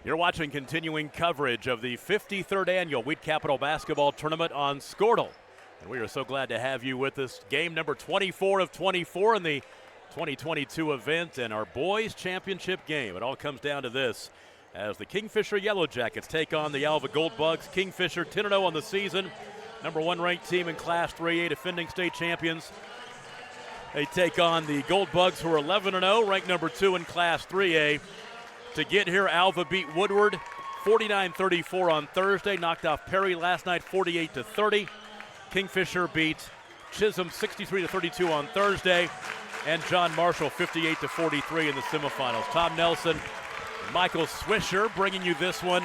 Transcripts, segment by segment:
You're watching continuing coverage of the 53rd Annual Wheat Capital Basketball Tournament on Squirtle. And we are so glad to have you with us. Game number 24 of 24 in the 2022 event and our boys championship game. It all comes down to this as the Kingfisher Yellow Jackets take on the Alva Gold Bugs. Kingfisher 10-0 on the season. Number one ranked team in Class 3A, defending state champions. They take on the Gold Bugs, who are 11-0, ranked number 2 in Class 3A. To get here, Alva beat Woodward 49-34 on Thursday, knocked off Perry last night 48-30. Kingfisher beat Chisholm 63-32 on Thursday, and John Marshall 58-43 in the semifinals. Tom Nelson, Michael Swisher bringing you this one.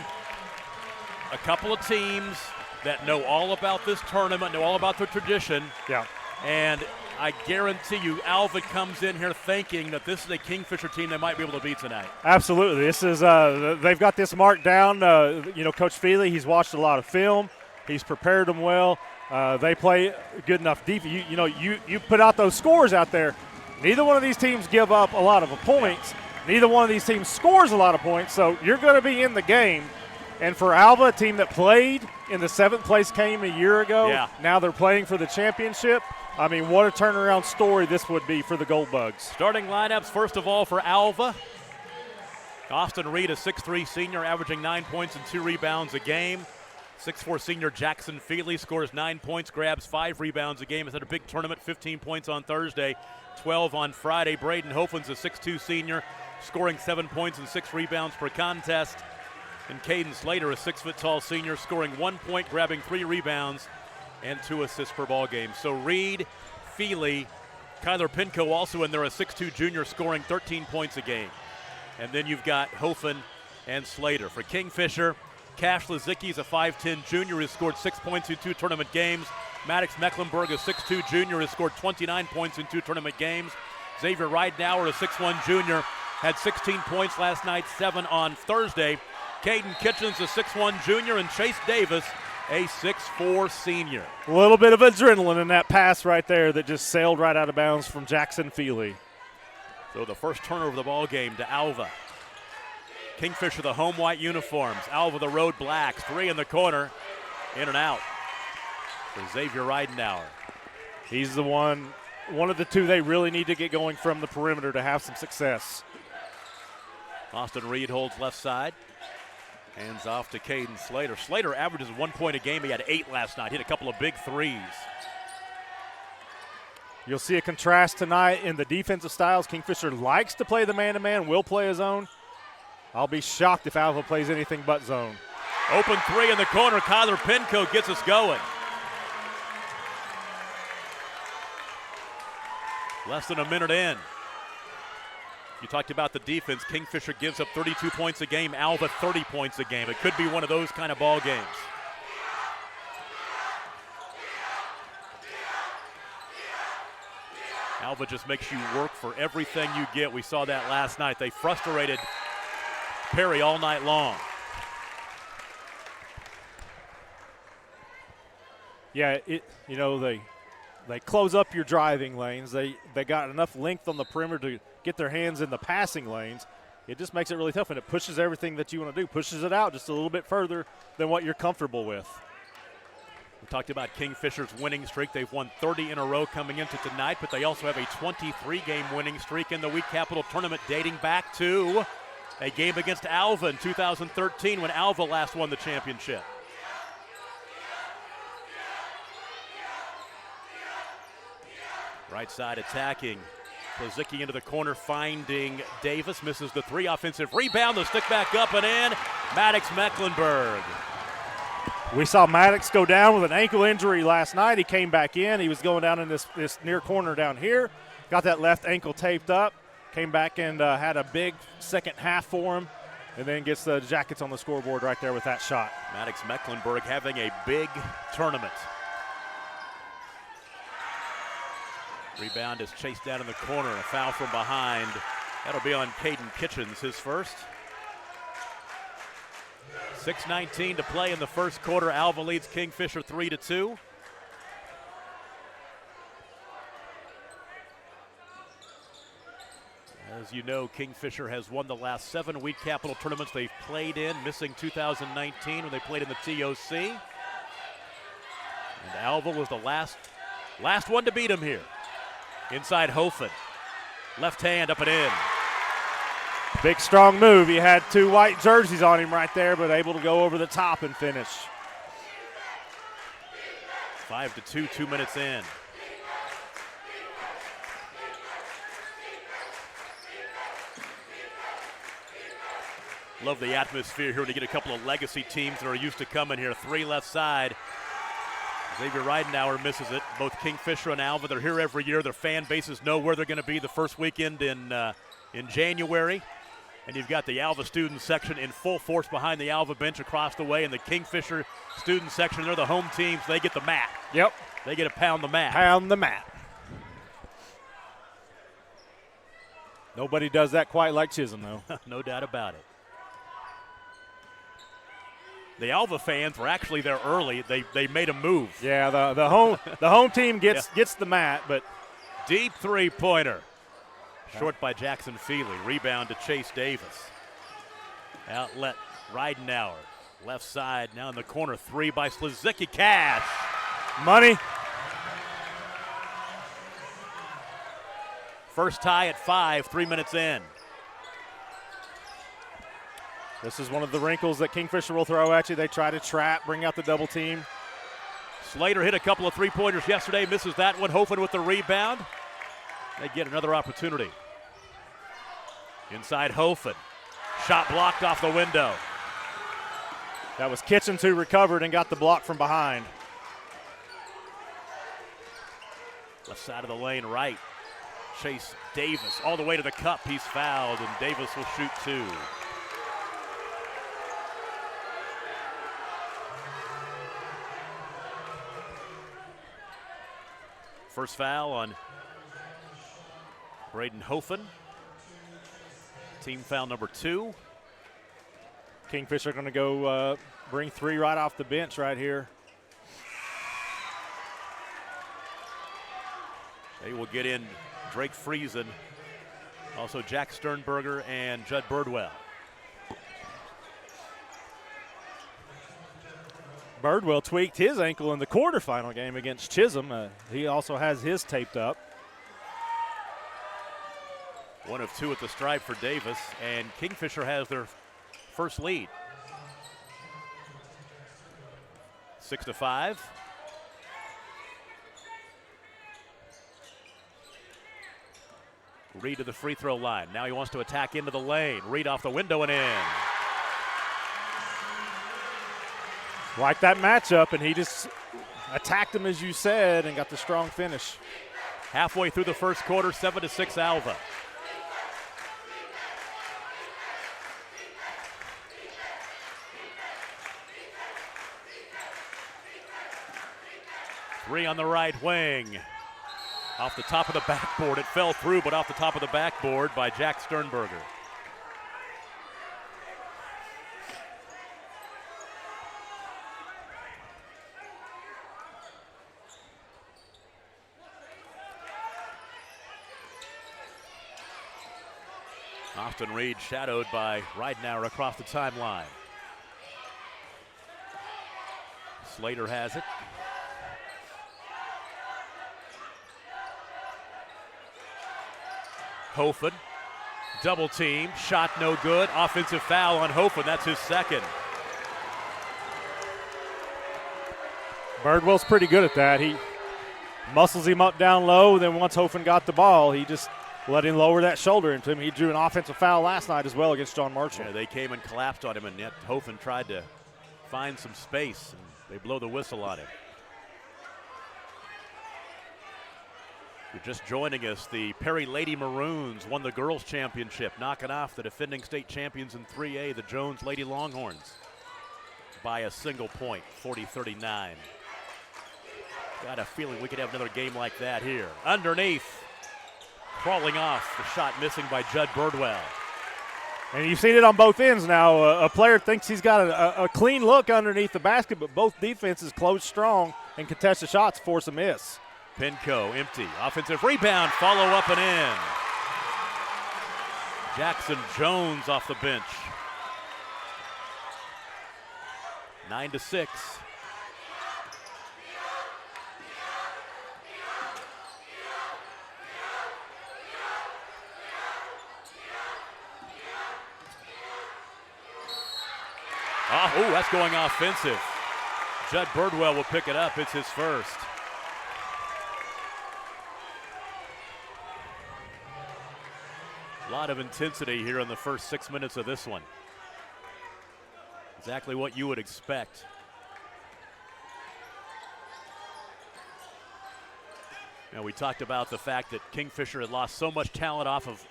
A couple of teams that know all about this tournament, know all about the tradition. Yeah. And I guarantee you, Alva comes in here thinking that this is a Kingfisher team they might be able to beat tonight. Absolutely. This is they've got this marked down. Coach Feely, he's watched a lot of film. He's prepared them well. They play good enough defense. You put out those scores out there. Neither one of these teams give up a lot of points. Neither one of these teams scores a lot of points. So you're going to be in the game. And for Alva, a team that played in the 7th place game a year ago, now they're playing for the championship. I mean, what a turnaround story this would be for the Gold Bugs. Starting lineups, first of all, for Alva. Austin Reed, a 6'3 senior, averaging 9 points and 2 rebounds a game. 6'4 senior Jackson Feely scores 9 points, grabs 5 rebounds a game. Has had a big tournament, 15 points on Thursday, 12 on Friday. Braden Hofan's a 6'2 senior, scoring 7 points and 6 rebounds per contest. And Caden Slater, a 6-foot-tall senior, scoring 1 point, grabbing 3 rebounds, and 2 assists per ball game. So Reed, Feely, Kyler Pinko also in there, a 6'2 junior, scoring 13 points a game. And then you've got Hofan and Slater. For Kingfisher, Cash Lazicki's a 5'10 junior who scored 6 points in 2 tournament games. Maddox Mecklenburg, a 6'2 junior, has scored 29 points in 2 tournament games. Xavier Ridenauer, a 6'1 junior, had 16 points last night, 7 on Thursday. Caden Kitchens, a 6'1 junior, and Chase Davis, a 6'4 senior. A little bit of adrenaline in that pass right there that just sailed right out of bounds from Jackson Feely. So the first turnover of the ball game to Alva. Kingfisher, the home white uniforms. Alva, the road blacks. 3 in the corner. In and out for Xavier Ridenauer. He's the one of the two they really need to get going from the perimeter to have some success. Austin Reed holds left side. Hands off to Caden Slater. Slater averages 1 point a game. He had 8 last night. Hit a couple of big threes. You'll see a contrast tonight in the defensive styles. Kingfisher likes to play the man-to-man, will play his own. I'll be shocked if Alva plays anything but zone. Open 3 in the corner. Kyler Pinko gets us going. Less than a minute in. You talked about the defense. Kingfisher gives up 32 points a game. Alva 30 points a game. It could be one of those kind of ball games. Alva just makes you work for everything you get. We saw that last night. They frustrated Perry all night long. Yeah, they close up your driving lanes. They got enough length on the perimeter to get their hands in the passing lanes. It just makes it really tough, and it pushes everything that you want to do, pushes it out just a little bit further than what you're comfortable with. We talked about Kingfisher's winning streak. They've won 30 in a row coming into tonight, but they also have a 23-game winning streak in the Wheat Capital Tournament dating back to a game against Alva in 2013 when Alva last won the championship. Right side attacking. Plazicki into the corner, finding Davis. Misses the 3. Offensive rebound. The stick back up and in. Maddox Mecklenburg. We saw Maddox go down with an ankle injury last night. He came back in. He was going down in this near corner down here. Got that left ankle taped up. Came back and had a big second half for him. And then gets the Jackets on the scoreboard right there with that shot. Maddox Mecklenburg having a big tournament. Rebound is chased down in the corner. A foul from behind. That'll be on Caden Kitchens, his first. 6:19 to play in the first quarter. Alva leads Kingfisher 3-2. As you know, Kingfisher has won the last 7 week capital tournaments they've played in, missing 2019 when they played in the TOC. And Alva was the last one to beat him here. Inside Hofen. Left hand up and in. Big, strong move. He had 2 white jerseys on him right there, but able to go over the top and finish. 5-2, 2 minutes in. Love the atmosphere here when you get a couple of legacy teams that are used to coming here. 3 left side. Xavier Ridenauer misses it. Both Kingfisher and Alva, they're here every year. Their fan bases know where they're going to be the first weekend in January. And you've got the Alva student section in full force behind the Alva bench across the way, and the Kingfisher student section, they're the home teams. They get the mat. Yep. They get to pound the mat. Pound the mat. Nobody does that quite like Chisholm, though. No doubt about it. The Alva fans were actually there early. They made a move. Yeah, the home team gets the mat, but deep 3-pointer. Short by Jackson Feely. Rebound to Chase Davis. Outlet Ridenauer. Left side now in the corner. 3 by Slizicki. Cash. Money. First tie at 5, 3 minutes in. This is one of the wrinkles that Kingfisher will throw at you. They try to trap, bring out the double team. Slater hit a couple of 3-pointers yesterday, misses that one. Hofen with the rebound. They get another opportunity. Inside Hofen. Shot blocked off the window. That was Kitchens who recovered and got the block from behind. Left side of the lane right. Chase Davis all the way to the cup. He's fouled, and Davis will shoot 2. First foul on Braden Hofen. Team foul number 2. Kingfisher going to go bring 3 right off the bench right here. They will get in Drake Friesen, also Jack Sternberger and Judd Birdwell. Birdwell tweaked his ankle in the quarterfinal game against Chisholm. He also has his taped up. 1 of 2 at the stripe for Davis, and Kingfisher has their first lead. 6-5. Reed to the free throw line. Now he wants to attack into the lane. Reed off the window and in. Like that matchup, and he just attacked him, as you said, and got the strong finish. Halfway through the first quarter, 7-6 Alva. Three on the right wing. Off the top of the backboard. It fell through, but off the top of the backboard by Jack Sternberger. Austin Reed shadowed by Ridenauer across the timeline. Slater has it. Hofen, double team, shot no good. Offensive foul on Hofen, that's his second. Birdwell's pretty good at that. He muscles him up down low, then once Hofen got the ball, he just let him lower that shoulder into him. He drew an offensive foul last night as well against John Marshall. Yeah, they came and collapsed on him, and yet Hofen tried to find some space, and they blow the whistle on him. You're just joining us. The Perry Lady Maroons won the girls' championship, knocking off the defending state champions in 3A, the Jones Lady Longhorns, by a single point, 40-39. Got a feeling we could have another game like that here. Underneath, crawling off, the shot missing by Judd Birdwell. And you've seen it on both ends now. A player thinks he's got a clean look underneath the basket, but both defenses close strong and contest the shots, force a miss. Pinco empty. Offensive rebound, follow up and in. Jackson Jones off the bench. 9-6. Oh, that's going offensive. Judd Birdwell will pick it up. It's his first. A lot of intensity here in the first 6 minutes of this one. Exactly what you would expect. Now, we talked about the fact that Kingfisher had lost so much talent off of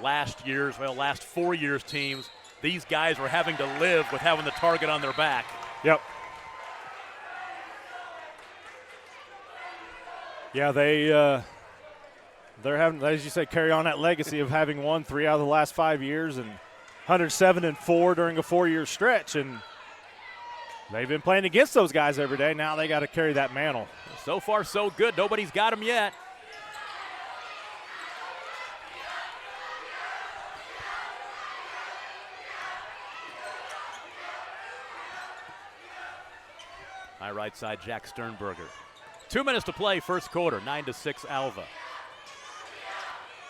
last 4 years teams. These guys were having to live with having the target on their back. Yep. Yeah, they're having, as you say, carry on that legacy of having won 3 out of the last 5 years and 107-4 during a 4-year stretch, and they've been playing against those guys every day. Now they got to carry that mantle. So far, so good. Nobody's got them yet. High right side, Jack Sternberger. 2 minutes to play, first quarter, 9-6 Alva.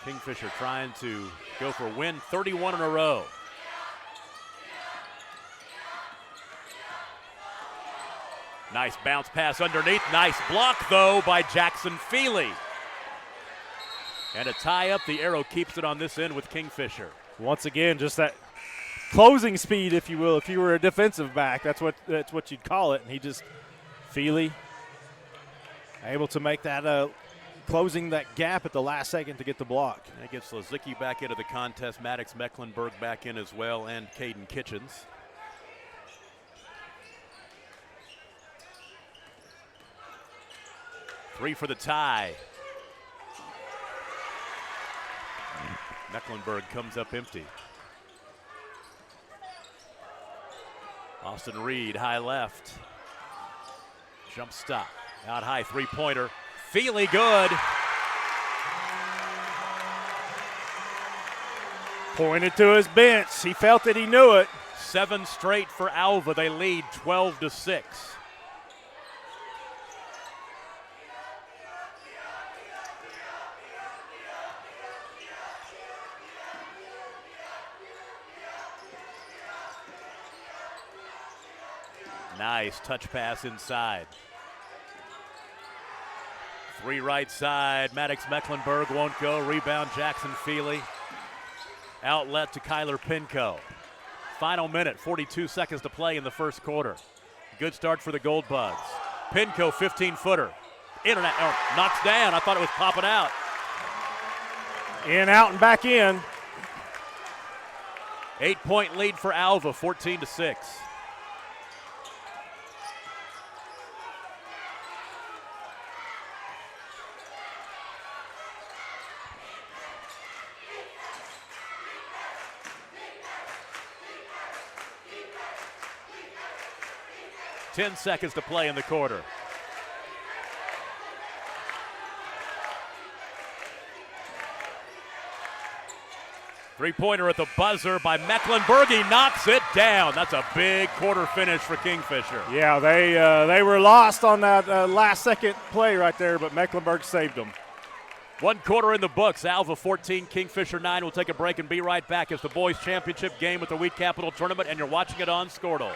Kingfisher trying to go for a win, 31 in a row. Nice bounce pass underneath. Nice block, though, by Jackson Feely. And a tie-up. The arrow keeps it on this end with Kingfisher. Once again, just that closing speed, if you will. If you were a defensive back, that's what you'd call it. And he just, Feely, able to make that closing that gap at the last second to get the block. That gets Lazicki back into the contest. Maddox Mecklenburg back in as well, and Caden Kitchens. Three for the tie. Mecklenburg comes up empty. Austin Reed, high left. Jump stop. Out high, three-pointer. Feely good. Pointed to his bench. He felt it, he knew it. 7 straight for Alva. They lead 12-6. Nice touch pass inside. 3 right side. Maddox Mecklenburg won't go. Rebound Jackson Feely. Outlet to Kyler Pinco. Final minute, 42 seconds to play in the first quarter. Good start for the Gold Bugs. Pinco, 15-footer. In and out. Oh, knocks down. I thought it was popping out. In, out, and back in. 8-point lead for Alva, 14-6. Ten seconds to play in the quarter. Three-pointer at the buzzer by Mecklenburg. He knocks it down. That's a big quarter finish for Kingfisher. Yeah, they were lost on that last-second play right there, but Mecklenburg saved them. 1 quarter in the books. Alva 14, Kingfisher 9. We'll take a break and be right back. It's the boys' championship game at the Wheat Capital Tournament, and you're watching it on Scortal.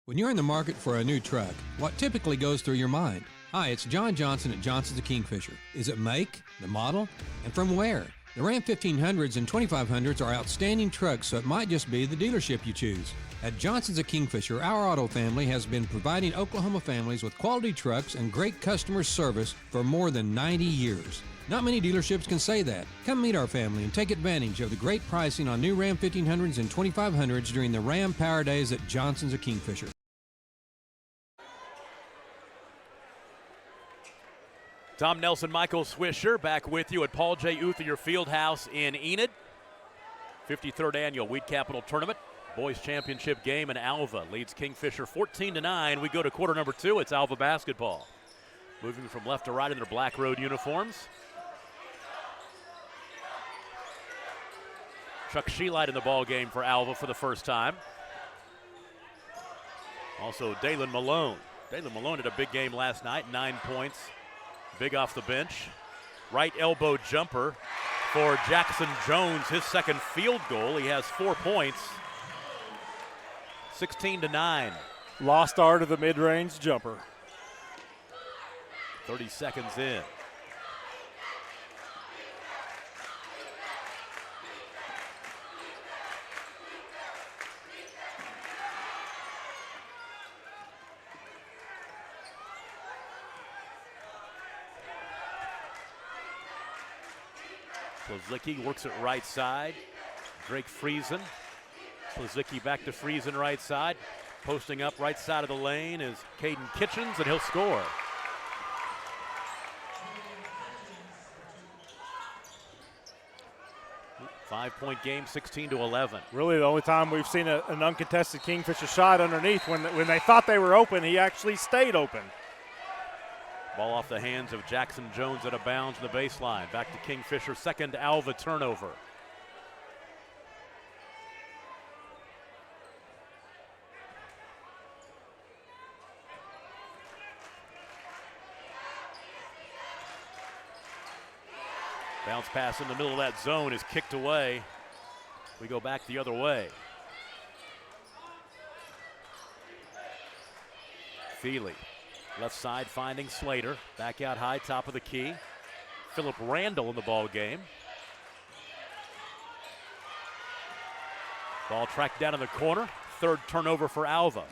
When you're in the market for a new truck, what typically goes through your mind? Hi, it's John Johnson at Johnson's of Kingfisher. Is it make, the model, and from where? The Ram 1500s and 2500s are outstanding trucks, so it might just be the dealership you choose. At Johnson's of Kingfisher, our auto family has been providing Oklahoma families with quality trucks and great customer service for more than 90 years. Not many dealerships can say that. Come meet our family and take advantage of the great pricing on new Ram 1500s and 2500s during the Ram Power Days at Johnson's of Kingfisher. Tom Nelson, Michael Swisher back with you at Paul J. Uthier Fieldhouse in Enid. 53rd Annual Weed Capital Tournament. Boys Championship game, and Alva leads Kingfisher 14-9. We go to quarter number 2. It's Alva basketball. Moving from left to right in their black road uniforms. Chuck Sheelight in the ball game for Alva for the first time. Also Dalen Malone. Dalen Malone had a big game last night, 9 points. Big off the bench. Right elbow jumper for Jackson Jones, his second field goal. He has 4 points. 16-9. Lost art of the mid-range jumper. 30 seconds in. Plazicki works it right side. Drake Friesen. Plazicki back to Friesen right side. Posting up right side of the lane is Caden Kitchens, and he'll score. Five-point game, 16-11. Really the only time we've seen an uncontested Kingfisher shot underneath. When they thought they were open, he actually stayed open. Ball off the hands of Jackson Jones out of bounds in the baseline. Back to Kingfisher, second Alva turnover. Bounce pass in the middle of that zone is kicked away. We go back the other way. Feely. Left side finding Slater. Back out high, top of the key. Philip Randall in the ball game. Ball tracked down in the corner. Third turnover for Alva.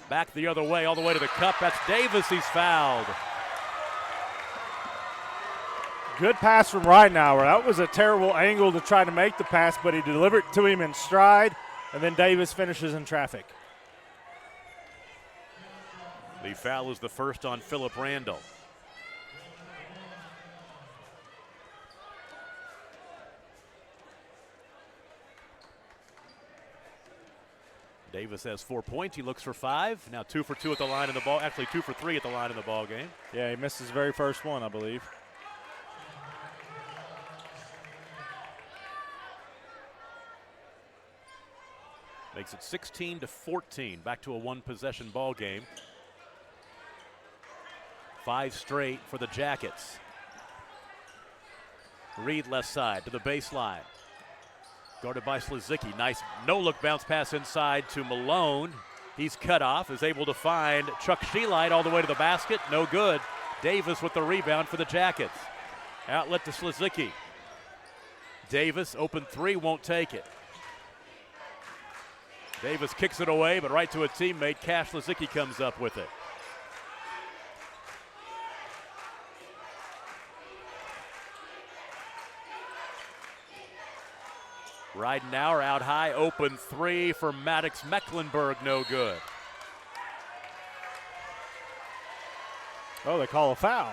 Back the other way, all the way to the cup. That's Davis. He's fouled. Good pass from Ridenauer. That was a terrible angle to try to make the pass, but he delivered it to him in stride, and then Davis finishes in traffic. The foul is the first on Philip Randall. Davis has 4 points. He looks for 5. Now 2 for 2 at the line in the ball. Actually 2 for 3 at the line in the ball game. Yeah, he missed his very first one, I believe. Makes it 16-14. Back to a one-possession ball game. 5 straight for the Jackets. Reed left side to the baseline. Guarded by Slizicki. Nice no-look bounce pass inside to Malone. He's cut off, is able to find Chuck Sheelight all the way to the basket. No good. Davis with the rebound for the Jackets. Outlet to Slizicki. Davis, open 3, won't take it. Davis kicks it away, but right to a teammate. Cash Slizicki comes up with it. Ridenauer out high, open 3 for Maddox Mecklenburg, no good. Oh, they call a foul.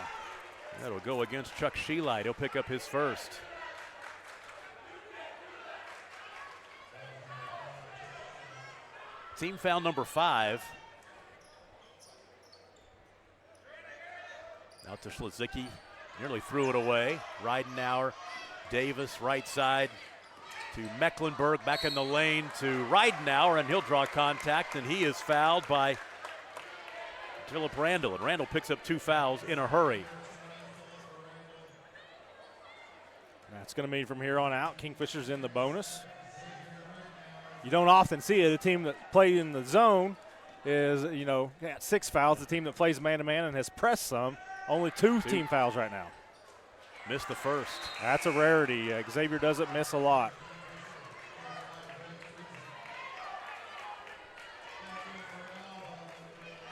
That'll go against Chuck Sheelight. He'll pick up his first. Team foul number 5. Out to Slizicki, nearly threw it away. Ridenauer, Davis, right side to Mecklenburg, back in the lane to Ridenauer, and he'll draw contact, and he is fouled by Philip Randall, and Randall picks up 2 fouls in a hurry. That's going to mean from here on out, Kingfisher's in the bonus. You don't often see it. A team that played in the zone is, got 6 fouls. The team that plays man-to-man and has pressed some, only 2 team fouls right now. Missed the first. That's a rarity. Xavier doesn't miss a lot.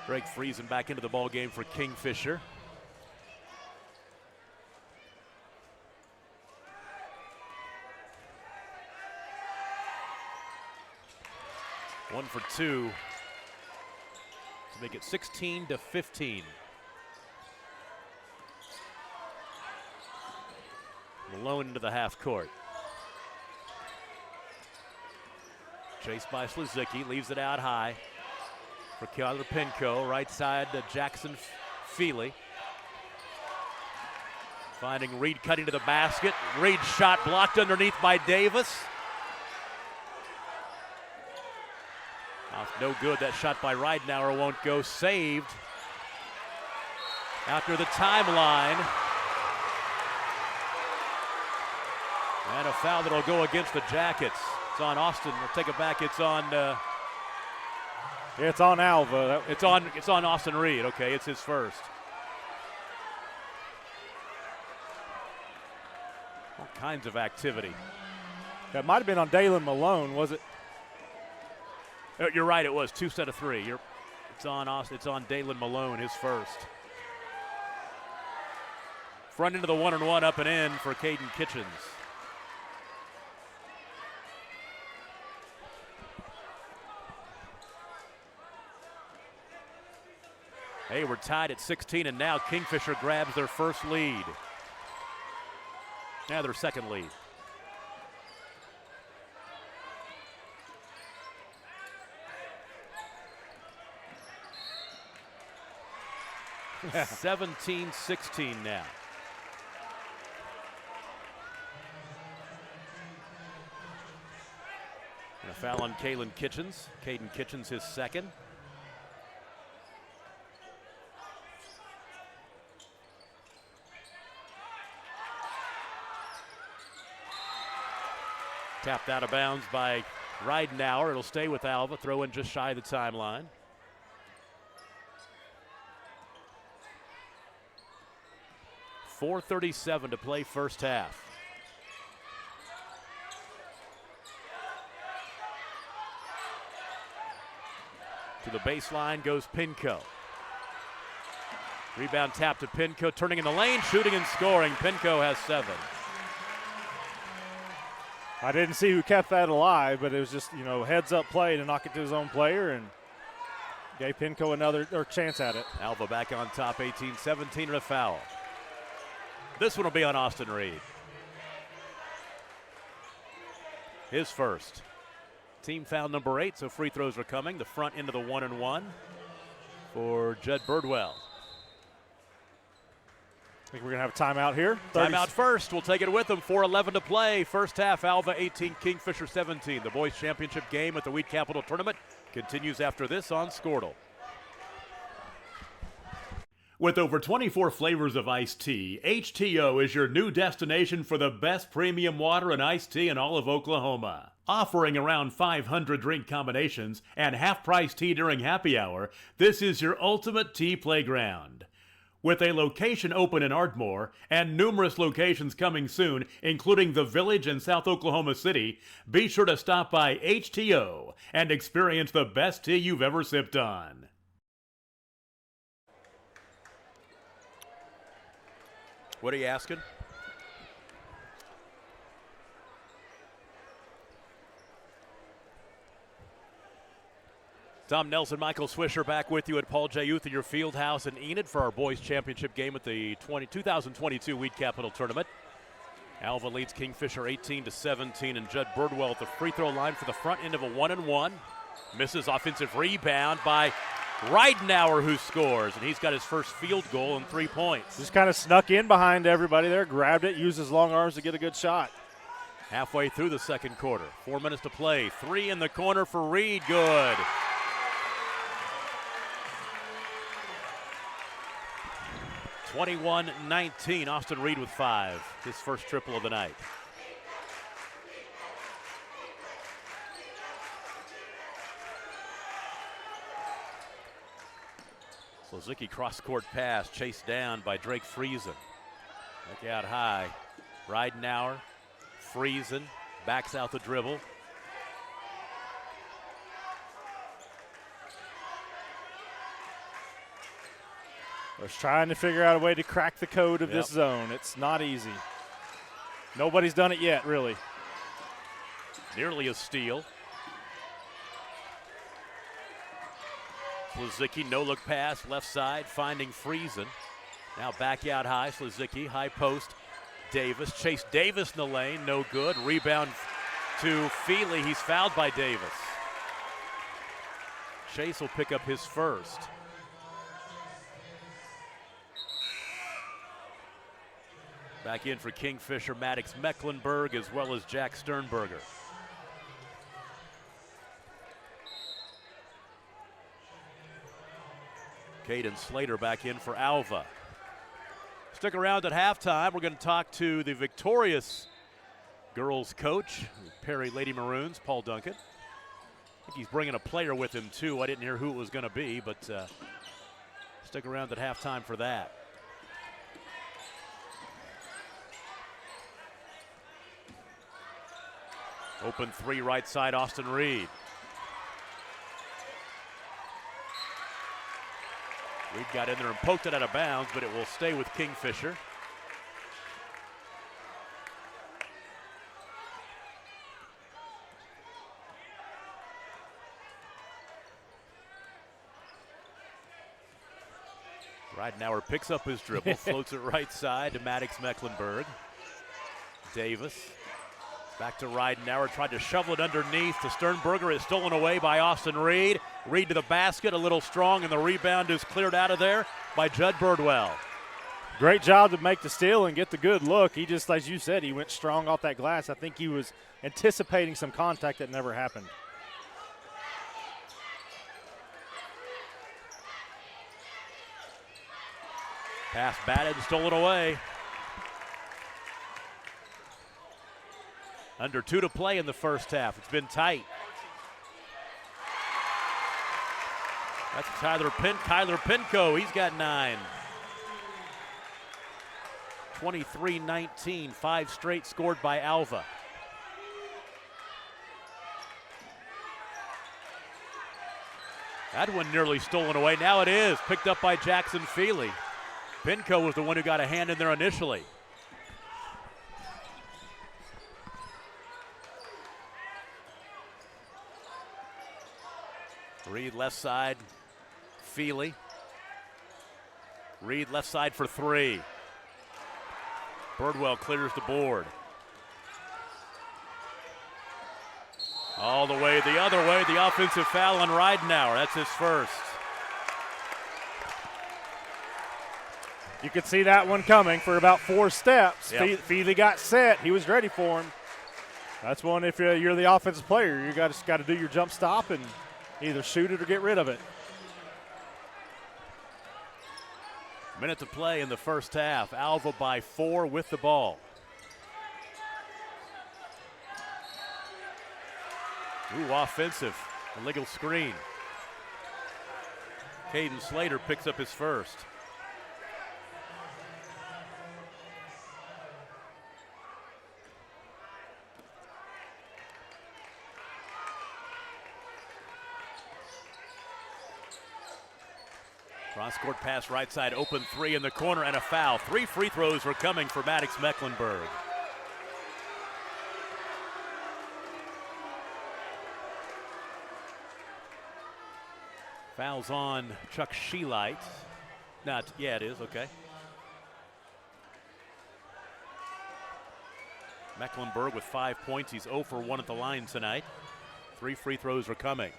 Greg Friesen back into the ball game for Kingfisher. One for 2 to make it 16-15. Malone into the half court. Chased by Slizicki, leaves it out high for Kyler Pinko. Right side to Jackson Feely. Finding Reed cutting to the basket. Reed's shot blocked underneath by Davis. No good. That shot by Ridenour won't go. Saved after the timeline. And a foul that'll go against the Jackets. It's on Austin. We'll take it back. It's on. It's on Alva. It's on Austin Reed. Okay, it's his first. All kinds of activity. That might have been on Dalen Malone, was it? You're right. It was 2 sets of 3. It's on Austin. It's on Dalen Malone, his first. Front into the 1-and-1 up and in for Caden Kitchens. Hey, we're tied at 16, and now Kingfisher grabs their first lead. Now their second lead. Yeah. 17-16 now. And a foul on Caden Kitchens. Caden Kitchens his second. Tapped out of bounds by Ridenour. It'll stay with Alva. Throw in just shy of the timeline. .437 to play first half. To the baseline goes Pinko. Rebound tap to Pinko, turning in the lane, shooting and scoring. Pinko has 7. I didn't see who kept that alive, but it was just, heads up play to knock it to his own player and gave Pinko another chance at it. Alva back on top, 18-17 and a foul. This one will be on Austin Reed. His first. Team foul number 8, so free throws are coming. The front into the 1-and-1 for Judd Birdwell. I think we're going to have a timeout here. Timeout first. We'll take it with them. 4:11 to play. First half, Alva 18, Kingfisher 17. The boys' championship game at the Wheat Capital Tournament continues after this on Squirtle. With over 24 flavors of iced tea, HTO is your new destination for the best premium water and iced tea in all of Oklahoma. Offering around 500 drink combinations and half-price tea during happy hour, this is your ultimate tea playground. With a location open in Ardmore and numerous locations coming soon, including the Village in South Oklahoma City, be sure to stop by HTO and experience the best tea you've ever sipped on. What are you asking? Tom Nelson, Michael Swisher back with you at Paul J. Uthier Fieldhouse in Enid for our boys championship game at the 2022 Wheat Capital Tournament. Alva leads Kingfisher 18-17, and Judd Birdwell at the free throw line for the front end of a 1-and-1. Misses offensive rebound by Ridenour, who scores, and he's got his first field goal and 3 points. Just kind of snuck in behind everybody there, grabbed it, used his long arms to get a good shot. Halfway through the second quarter, 4 minutes to play. 3 in the corner for Reed, good. (21-19), Austin Reed with 5, his first triple of the night. Slizicki cross-court pass, chased down by Drake Friesen. Look out high. Ridenour, Friesen, backs out the dribble. Was trying to figure out a way to crack the code of this zone. It's not easy. Nobody's done it yet, really. Nearly a steal. Slizicki, no-look pass, left side, finding Friesen. Now back out high, Slizicki, high post. Davis. Chase Davis in the lane, no good. Rebound to Feely. He's fouled by Davis. Chase will pick up his first. Back in for Kingfisher, Maddox Mecklenburg, as well as Jack Sternberger. Caden Slater back in for Alva. Stick around at halftime. We're going to talk to the victorious girls coach, Perry Lady Maroons, Paul Duncan. I think he's bringing a player with him too. I didn't hear who it was going to be, but stick around at halftime for that. Open three, right side, Austin Reed. Reed got in there and poked it out of bounds, but it will stay with Kingfisher. Ridenauer picks up his dribble, floats it right side to Maddox Mecklenburg. Davis. Back to Ridenauer, tried to shovel it underneath to Sternberger. It's stolen away by Austin Reed. Reed to the basket, a little strong, and the rebound is cleared out of there by Judd Birdwell. Great job to make the steal and get the good look. He just, as you said, he went strong off that glass. I think he was anticipating some contact that never happened. Pass batted and stolen away. Under 2 to play in the first half. It's been tight. That's Kyler Pinko. He's got 9. 23-19. 5 straight scored by Alva. That one nearly stolen away. Now it is. Picked up by Jackson Feely. Pinko was the one who got a hand in there initially. Reed left side, Feely. Reed left side for 3. Birdwell clears the board. All the way the other way, the offensive foul on Ridenauer. That's his first. You could see that one coming for about 4 steps. Yep. Feely got set. He was ready for him. That's one if you're the offensive player. You got to do your jump stop and either shoot it or get rid of it. Minute to play in the first half. Alva by 4 with the ball. Ooh, offensive. Illegal screen. Caden Slater picks up his first. Cross-court pass right side, open 3 in the corner and a foul. 3 free throws were coming for Maddox Mecklenburg. Fouls on Chuck Sheelight. Yeah, it is, okay. Mecklenburg with 5 points. He's 0 for 1 at the line tonight. 3 free throws are coming.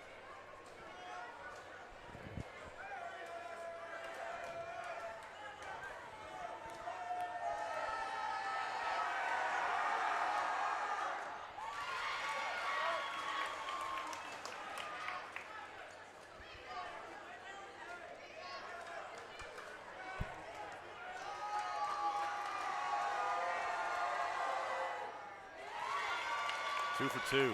Two for 2.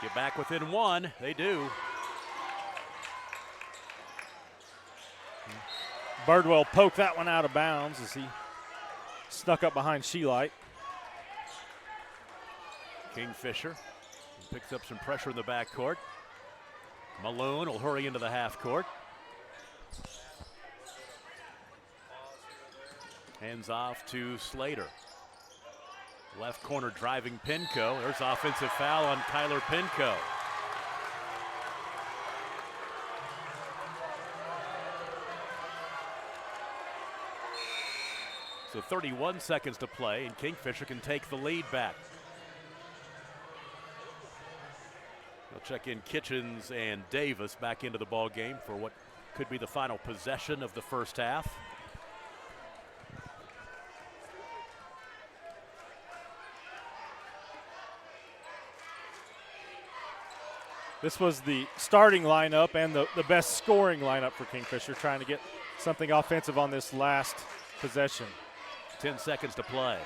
Get back within 1. They do. Birdwell poked that one out of bounds as he snuck up behind Sheelight. Kingfisher picks up some pressure in the backcourt. Malone will hurry into the half court. Hands off to Slater. Left corner driving Pinco. There's offensive foul on Kyler Pinco. So 31 seconds to play, and Kingfisher can take the lead back. They'll check in Kitchens and Davis back into the ball game for what could be the final possession of the first half. This was the starting lineup and the best scoring lineup for Kingfisher, trying to get something offensive on this last possession. 10 seconds to play.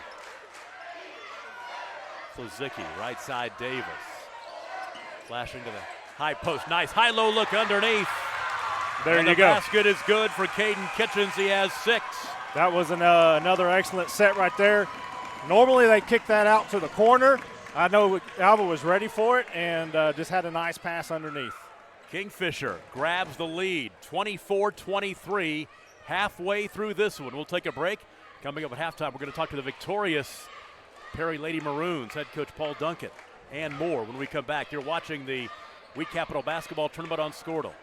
Zicki, right side Davis. Flashing to the high post. Nice high-low look underneath. There and you the go. Basket is good for Caden Kitchens. He has 6. That was another excellent set right there. Normally they kick that out to the corner. I know Alva was ready for it and just had a nice pass underneath. Kingfisher grabs the lead, 24-23, halfway through this one. We'll take a break. Coming up at halftime, we're going to talk to the victorious Perry Lady Maroons head coach Paul Duncan and more when we come back. You're watching the Week Capital Basketball Tournament on Squirtle.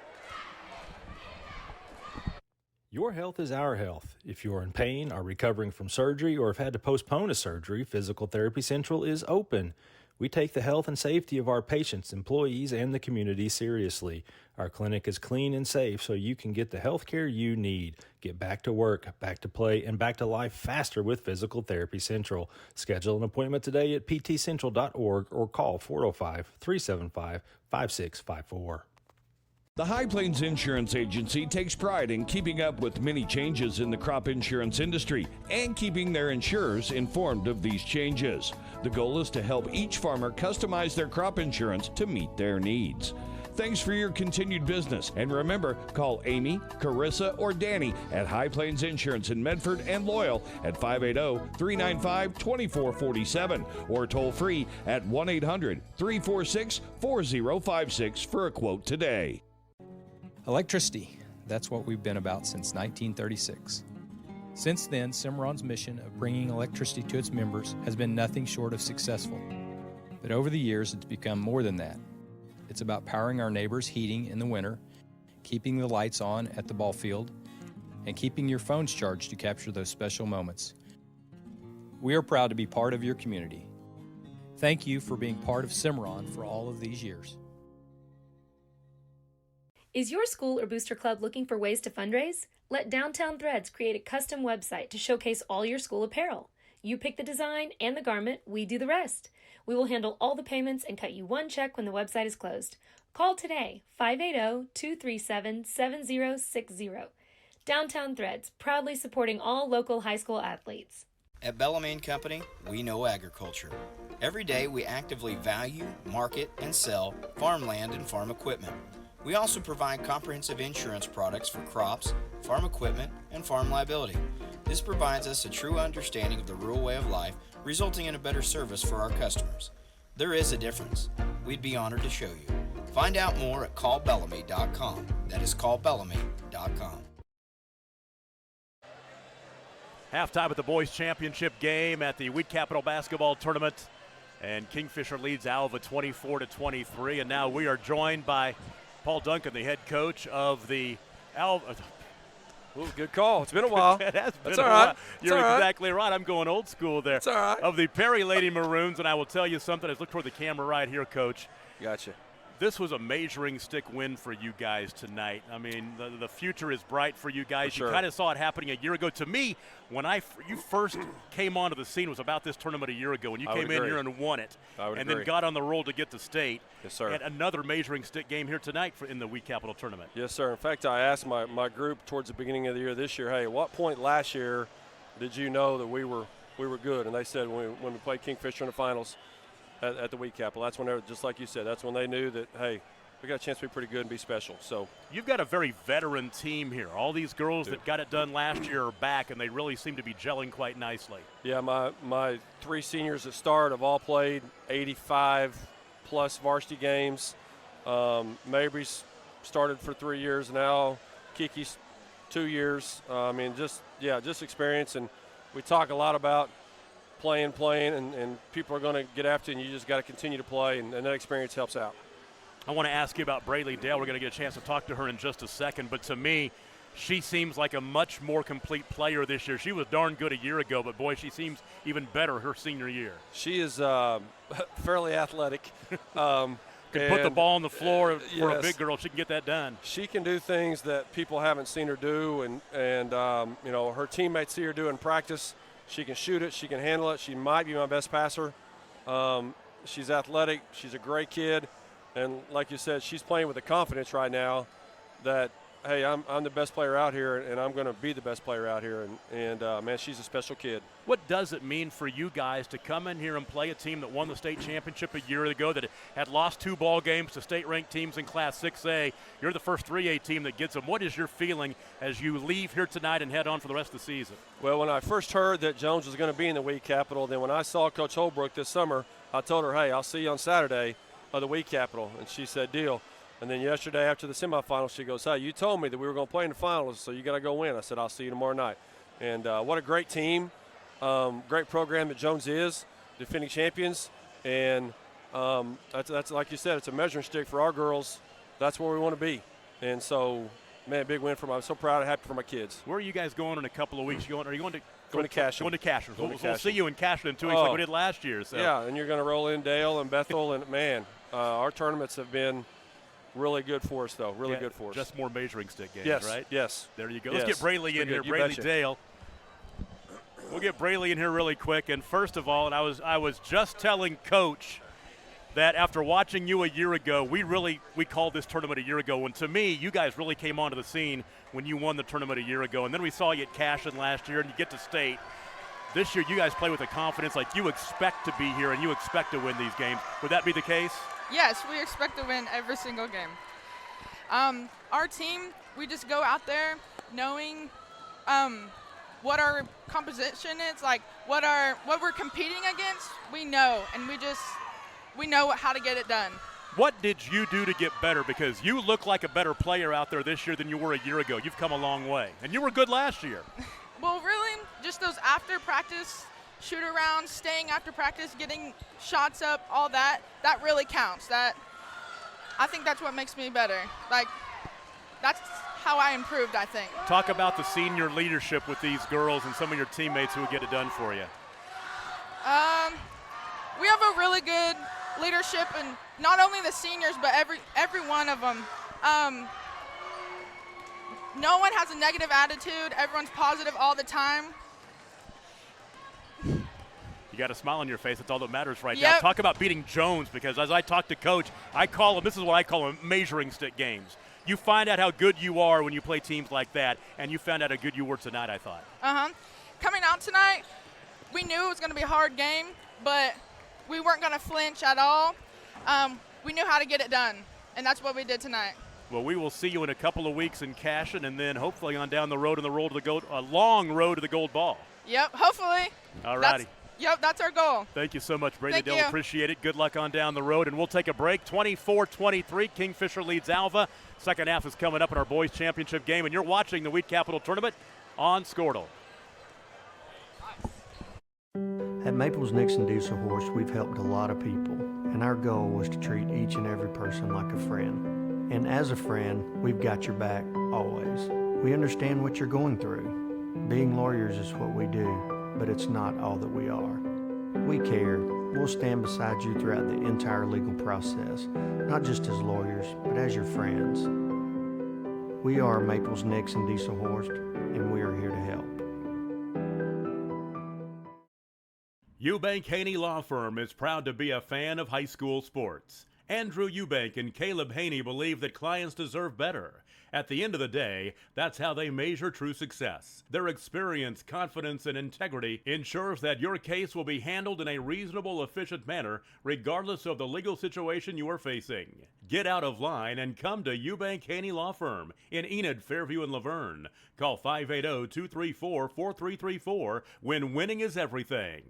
Your health is our health. If you're in pain, are recovering from surgery, or have had to postpone a surgery, Physical Therapy Central is open. We take the health and safety of our patients, employees, and the community seriously. Our clinic is clean and safe so you can get the health care you need. Get back to work, back to play, and back to life faster with Physical Therapy Central. Schedule an appointment today at ptcentral.org or call 405-375-5654. The High Plains Insurance Agency takes pride in keeping up with many changes in the crop insurance industry and keeping their insurers informed of these changes. The goal is to help each farmer customize their crop insurance to meet their needs. Thanks for your continued business, and remember, call Amy, Carissa, or Danny at High Plains Insurance in Medford and Loyal at 580-395-2447 or toll free at 1-800-346-4056 for a quote today. Electricity, that's what we've been about since 1936. Since then, Cimarron's mission of bringing electricity to its members has been nothing short of successful. But over the years, it's become more than that. It's about powering our neighbors' heating in the winter, keeping the lights on at the ball field, and keeping your phones charged to capture those special moments. We are proud to be part of your community. Thank you for being part of Cimarron for all of these years. Is your school or booster club looking for ways to fundraise? Let Downtown Threads create a custom website to showcase all your school apparel. You pick the design and the garment, we do the rest. We will handle all the payments and cut you one check when the website is closed. Call today, 580-237-7060. Downtown Threads, proudly supporting all local high school athletes. At Bellamy & Company, we know agriculture. Every day we actively value, market, and sell farmland and farm equipment. We also provide comprehensive insurance products for crops, farm equipment, and farm liability. This provides us a true understanding of the rural way of life, resulting in a better service for our customers. There is a difference. We'd be honored to show you. Find out more at callbellamy.com. That is callbellamy.com. Halftime at the boys championship game at the Wheat Capital Basketball Tournament. And Kingfisher leads Alva 24-23. And now we are joined by Paul Duncan, the head coach of the Alva. Ooh, good call. It's been a while. It has been That's a all while. right. You're all right. exactly right. I'm going old school there. It's all right. Of the Perry Lady Maroons, and I will tell you something. Let's look toward the camera right here, Coach. Gotcha. This was a measuring stick win for you guys tonight. I mean, the future is bright for you guys. For sure. You kind of saw it happening a year ago. To me, when you first came onto the scene, was about this tournament a year ago, and you came in here and won it, and then got on the roll to get to state. Yes, sir. And another measuring stick game here tonight in the Wheat Capital Tournament. Yes, sir. In fact, I asked my group towards the beginning of the year this year, hey, at what point last year did you know that we were good? And they said when we played Kingfisher in the finals at the Wheat Capital, that's when they were, just like you said, that's when they knew that, hey, we got a chance to be pretty good and be special. So you've got a very veteran team here. All these girls that got it done last year are back, and they really seem to be gelling quite nicely. Yeah, my 3 seniors at start have all played 85-plus varsity games. Mabry's started for 3 years now. Kiki's 2 years. Just experience. And we talk a lot about playing, and people are going to get after you, and you just got to continue to play, and that experience helps out. I want to ask you about Brayley Dale. We're going to get a chance to talk to her in just a second, but to me, she seems like a much more complete player this year. She was darn good a year ago, but boy, she seems even better her senior year. She is fairly athletic. Can put the ball on the floor for a big girl. She can get that done. She can do things that people haven't seen her do, and her teammates see her do in practice. She can shoot it. She can handle it. She might be my best passer. She's athletic. She's a great kid. And like you said, she's playing with the confidence right now that, hey, I'm the best player out here, and I'm going to be the best player out here. And man, she's a special kid. What does it mean for you guys to come in here and play a team that won the state championship a year ago, that had lost 2 ball games to state-ranked teams in Class 6A? You're the first 3A team that gets them. What is your feeling as you leave here tonight and head on for the rest of the season? Well, when I first heard that Jones was going to be in the Weed Capital, then when I saw Coach Holbrook this summer, I told her, hey, I'll see you on Saturday of the Weed Capital. And she said, deal. And then yesterday after the semifinals, she goes, hey, you told me that we were going to play in the finals, so you got to go win. I said, I'll see you tomorrow night. And what a great team, great program that Jones is, defending champions. And that's like you said, it's a measuring stick for our girls. That's where we want to be. And so, man, big win for me. I'm so proud and happy for my kids. Where are you guys going in a couple of weeks? Are you going to Casher? Going to Casher. We'll see you in Casher in 2 weeks like we did last year. So. Yeah, and you're going to roll in Dale and Bethel. And, man, our tournaments have been really good for us, though. Really good for us. Just more measuring stick games, yes, right? Yes. There you go. Yes. Let's get Brayley in here. Brayley Dale. We'll get Brayley in here really quick. And first of all, and I was just telling Coach that after watching you a year ago, we called this tournament a year ago. And to me, you guys really came onto the scene when you won the tournament a year ago. And then we saw you at Cashin last year, and you get to state. This year, you guys play with a confidence like you expect to be here and you expect to win these games. Would that be the case? Yes, we expect to win every single game. Our team, we just go out there knowing what our composition is, like what we're competing against. We know, and we know how to get it done. What did you do to get better? Because you look like a better player out there this year than you were a year ago. You've come a long way, and you were good last year. Well, really, just those after practice shoot-arounds, staying after practice, getting shots up, all that really counts. I think that's what makes me better. Like, that's how I improved, I think. Talk about the senior leadership with these girls and some of your teammates who would get it done for you. We have a really good leadership, and not only the seniors, but every one of them. No one has a negative attitude. Everyone's positive all the time. You got a smile on your face. That's all that matters right Yep. now. Talk about beating Jones, because as I talk to Coach, this is what I call them measuring stick games. You find out how good you are when you play teams like that, and you found out how good you were tonight, I thought. Coming out tonight, we knew it was going to be a hard game, but we weren't going to flinch at all. We knew how to get it done, and that's what we did tonight. Well, we will see you in a couple of weeks in Cashin, and then hopefully on down the road in the road to the gold, a long road to the gold ball. Yep, hopefully. All righty. Yep, that's our goal. Thank you so much, Brady Thank Dale. you. Appreciate it. Good luck on down the road, and we'll take a break. 24-23, Kingfisher leads Alva. Second half is coming up in our boys championship game, and you're watching the Wheat Capital Tournament on Squirtle. At Maples Nixon Diesel Horse, we've helped a lot of people, and our goal was to treat each and every person like a friend. And as a friend, we've got your back always. We understand what you're going through. Being lawyers is what we do, but it's not all that we are. We care. We'll stand beside you throughout the entire legal process, not just as lawyers, but as your friends. We are Maples Nixon Diesel Horse, and we are here to help. Eubank Haney Law Firm is proud to be a fan of high school sports. Andrew Eubank and Caleb Haney believe that clients deserve better. At the end of the day, that's how they measure true success. Their experience, confidence, and integrity ensures that your case will be handled in a reasonable, efficient manner, regardless of the legal situation you are facing. Get out of line and come to Eubank Haney Law Firm in Enid, Fairview, and Laverne. Call 580-234-4334 when winning is everything.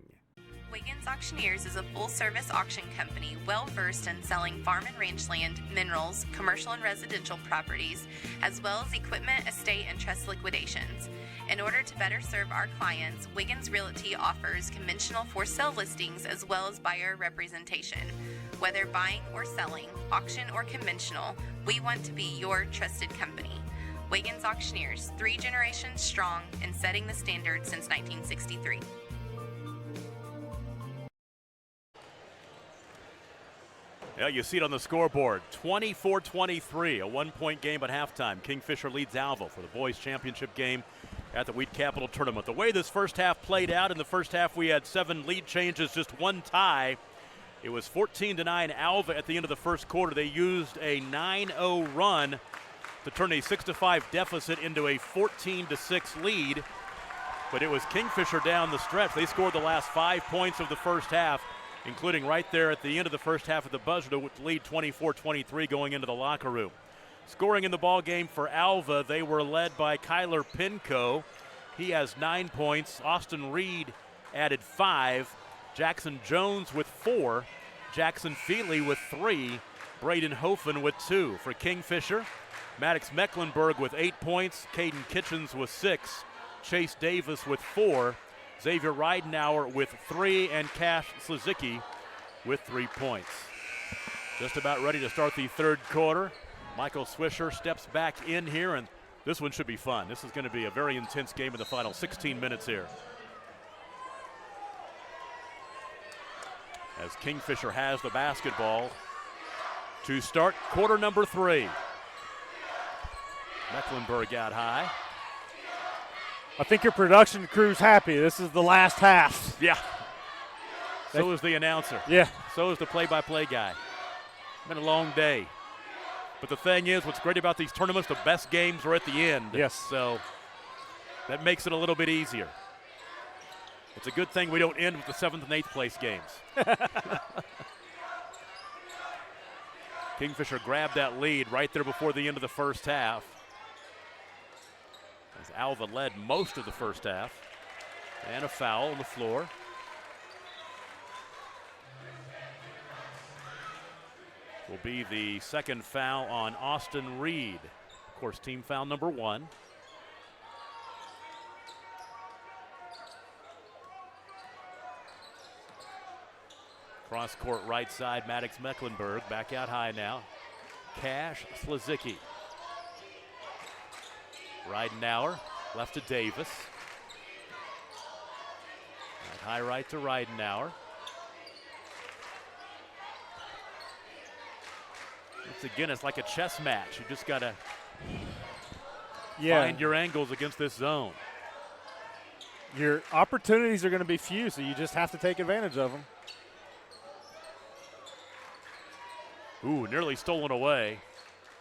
Wiggins Auctioneers is a full-service auction company well-versed in selling farm and ranch land, minerals, commercial and residential properties, as well as equipment, estate, and trust liquidations. In order to better serve our clients, Wiggins Realty offers conventional for-sale listings as well as buyer representation. Whether buying or selling, auction or conventional, we want to be your trusted company. Wiggins Auctioneers, 3 generations strong and setting the standard since 1963. Yeah, you see it on the scoreboard. 24-23, a one-point game at halftime. Kingfisher leads Alva for the boys championship game at the Wheat Capital Tournament. The way this first half played out, in the first half we had 7 lead changes, just 1 tie. It was 14-9 Alva at the end of the first quarter. They used a 9-0 run to turn a 6-5 deficit into a 14-6 lead. But it was Kingfisher down the stretch. They scored the last 5 points of the first half, including right there at the end of the first half of the buzzer to lead 24-23 going into the locker room. Scoring in the ball game for Alva, they were led by Kyler Pinco. He has 9 points. Austin Reed added 5. Jackson Jones with 4. Jackson Feely with 3. Braden Hofen with 2. For Kingfisher, Maddox Mecklenburg with 8 points. Caden Kitchens with 6. Chase Davis with 4. Xavier Reidenauer with 3, and Cash Slizicki with 3 points. Just about ready to start the third quarter. Michael Swisher steps back in here, and this one should be fun. This is going to be a very intense game in the final 16 minutes here. As Kingfisher has the basketball to start quarter number 3. Mecklenburg out high. I think your production crew's happy. This is the last half. Yeah. So is the announcer. Yeah. So is the play-by-play guy. Been a long day. But the thing is, what's great about these tournaments, the best games are at the end. Yes. So that makes it a little bit easier. It's a good thing we don't end with the 7th and 8th place games. Kingfisher grabbed that lead right there before the end of the first half, as Alva led most of the first half. And a foul on the floor. Will be the second foul on Austin Reed. Of course, team foul number 1. Cross court right side, Maddox Mecklenburg back out high now. Cash Slizicki. Reidenauer left to Davis. High right to Reidenauer. Once again, it's like a chess match. You just got to find your angles against this zone. Your opportunities are going to be few, so you just have to take advantage of them. Ooh, nearly stolen away.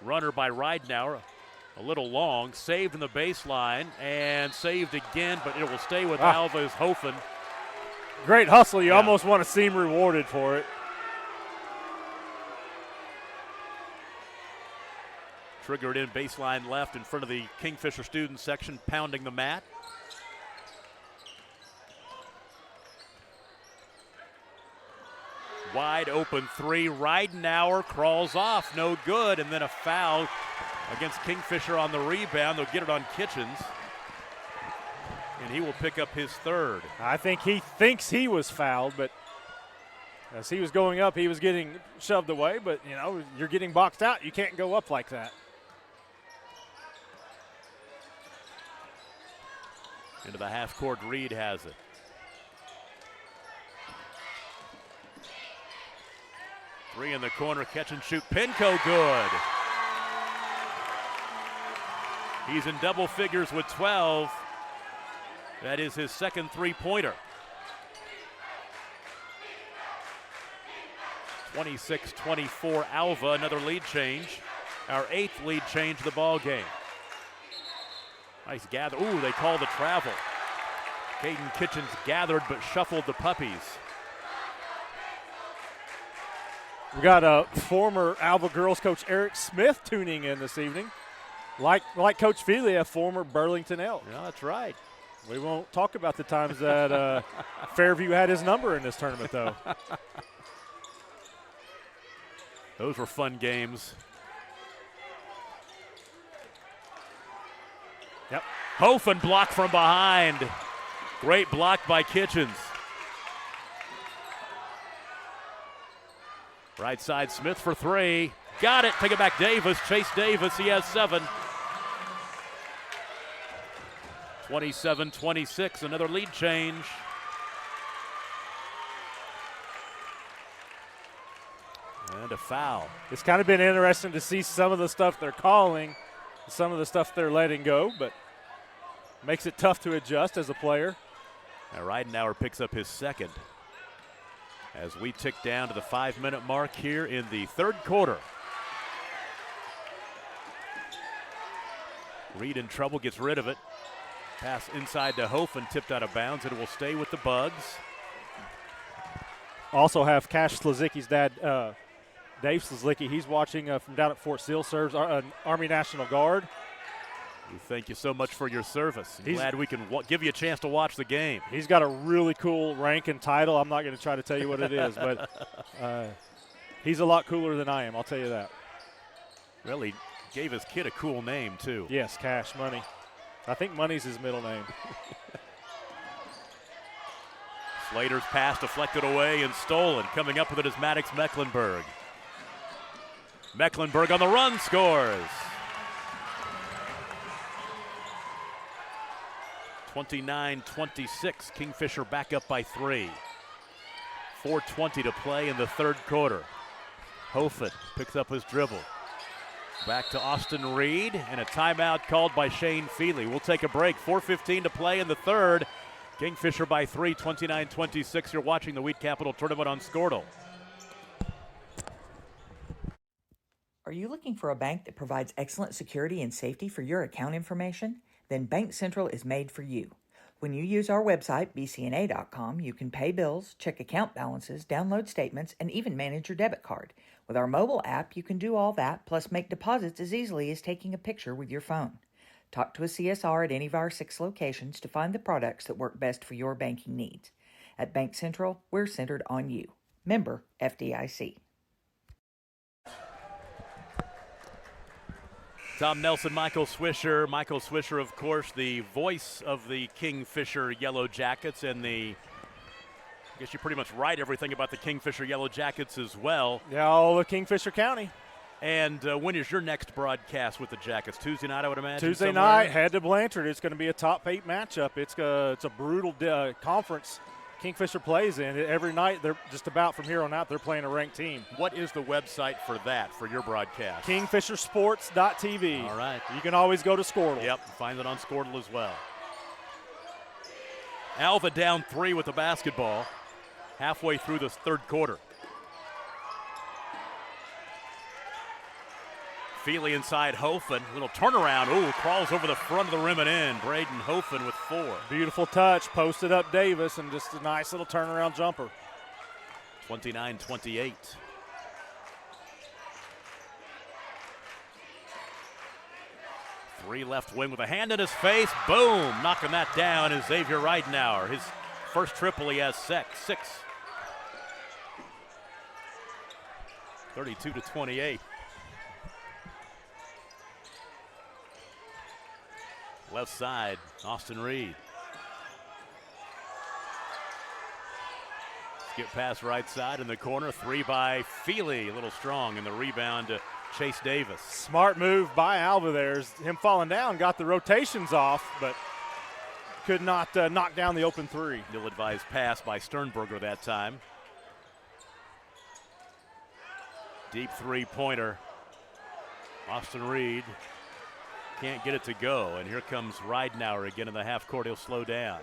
Runner by Reidenauer, a little long, saved in the baseline, and saved again, but it will stay with Alva's Hofen. Great hustle. You almost want to see him rewarded for it. Triggered in baseline left in front of the Kingfisher student section, pounding the mat. Wide open 3. Reidenauer crawls off, no good, and then a foul against Kingfisher on the rebound. They'll get it on Kitchens, and he will pick up his 3rd. I think he thinks he was fouled, but as he was going up, he was getting shoved away. But, you know, you're getting boxed out. You can't go up like that. Into the half court, Reed has it. Three in the corner, catch and shoot. Pinco good. He's in double figures with 12. That is his second three-pointer. 26-24 Alva, another lead change. Our 8th lead change of the ball game. Nice gather. Ooh, they call the travel. Caden Kitchens gathered but shuffled the puppies. We got a former Alva girls coach Eric Smith tuning in this evening. Like Coach Feely, a former Burlington Elk. Yeah, that's right. We won't talk about the times that Fairview had his number in this tournament, though. Those were fun games. Yep. Hofen blocked from behind. Great block by Kitchens. Right side, Smith for three. Got it. Take it back, Davis. Chase Davis. He has 7. 27-26. Another lead change. And a foul. It's kind of been interesting to see some of the stuff they're calling, some of the stuff they're letting go, but makes it tough to adjust as a player. Now Ridenauer picks up his 2nd. As we tick down to the 5-minute mark here in the 3rd quarter. Reed in trouble, gets rid of it. Pass inside to Hofen, tipped out of bounds. It will stay with the Bugs. Also have Cash Slizicki's dad, Dave Slizicki. He's watching from down at Fort Sill, serves Army National Guard. We thank you so much for your service. Glad we can give you a chance to watch the game. He's got a really cool rank and title. I'm not going to try to tell you what it is, but he's a lot cooler than I am, I'll tell you that. Really gave his kid a cool name, too. Yes, Cash, Money. I think Money's his middle name. Slater's pass deflected away and stolen. Coming up with it is Maddox Mecklenburg. Mecklenburg on the run scores. 29-26. Kingfisher back up by 3. 4:20 to play in the 3rd quarter. Hofen picks up his dribble. Back to Austin Reed, and a timeout called by Shane Feely. We'll take a break. 4:15 to play in the 3rd. Kingfisher by 3, 29-26. You're watching the Wheat Capital Tournament on Squirtle. Are you looking for a bank that provides excellent security and safety for your account information? Then Bank Central is made for you. When you use our website, bcna.com, you can pay bills, check account balances, download statements, and even manage your debit card. With our mobile app, you can do all that, plus make deposits as easily as taking a picture with your phone. Talk to a CSR at any of our 6 locations to find the products that work best for your banking needs. At Bank Central, we're centered on you. Member FDIC. Tom Nelson, Michael Swisher. Michael Swisher, of course, the voice of the Kingfisher Yellow Jackets, and I guess you pretty much write everything about the Kingfisher Yellow Jackets as well. Yeah, all of Kingfisher County. And when is your next broadcast with the Jackets? Tuesday night, I would imagine? Tuesday somewhere? night, head to Blanchard. It's going to be a top 8 matchup. It's a brutal conference Kingfisher plays in. Every night, they're just about from here on out, they're playing a ranked team. What is the website for that, for your broadcast? KingfisherSports.tv. All right. You can always go to Squirtle. Yep, find it on Squirtle as well. Alva down 3 with the basketball halfway through the 3rd quarter. Feely inside Hofen. Little turnaround. Ooh, crawls over the front of the rim and in. Braden Hofen with 4. Beautiful touch. Posted up Davis, and just a nice little turnaround jumper. 29-28. Three left wing with a hand in his face. Boom. Knocking that down is Xavier Ridenauer. His first triple he has 6. 32-28. Left side, Austin Reed. Skip pass right side in the corner. 3 by Feely. A little strong in the rebound to Chase Davis. Smart move by Alva there. Him falling down got the rotations off, but could not knock down the open 3. Ill-advised pass by Sternberger that time. Deep 3-pointer. Austin Reed can't get it to go, and here comes Ridenauer again in the half court. He'll slow down.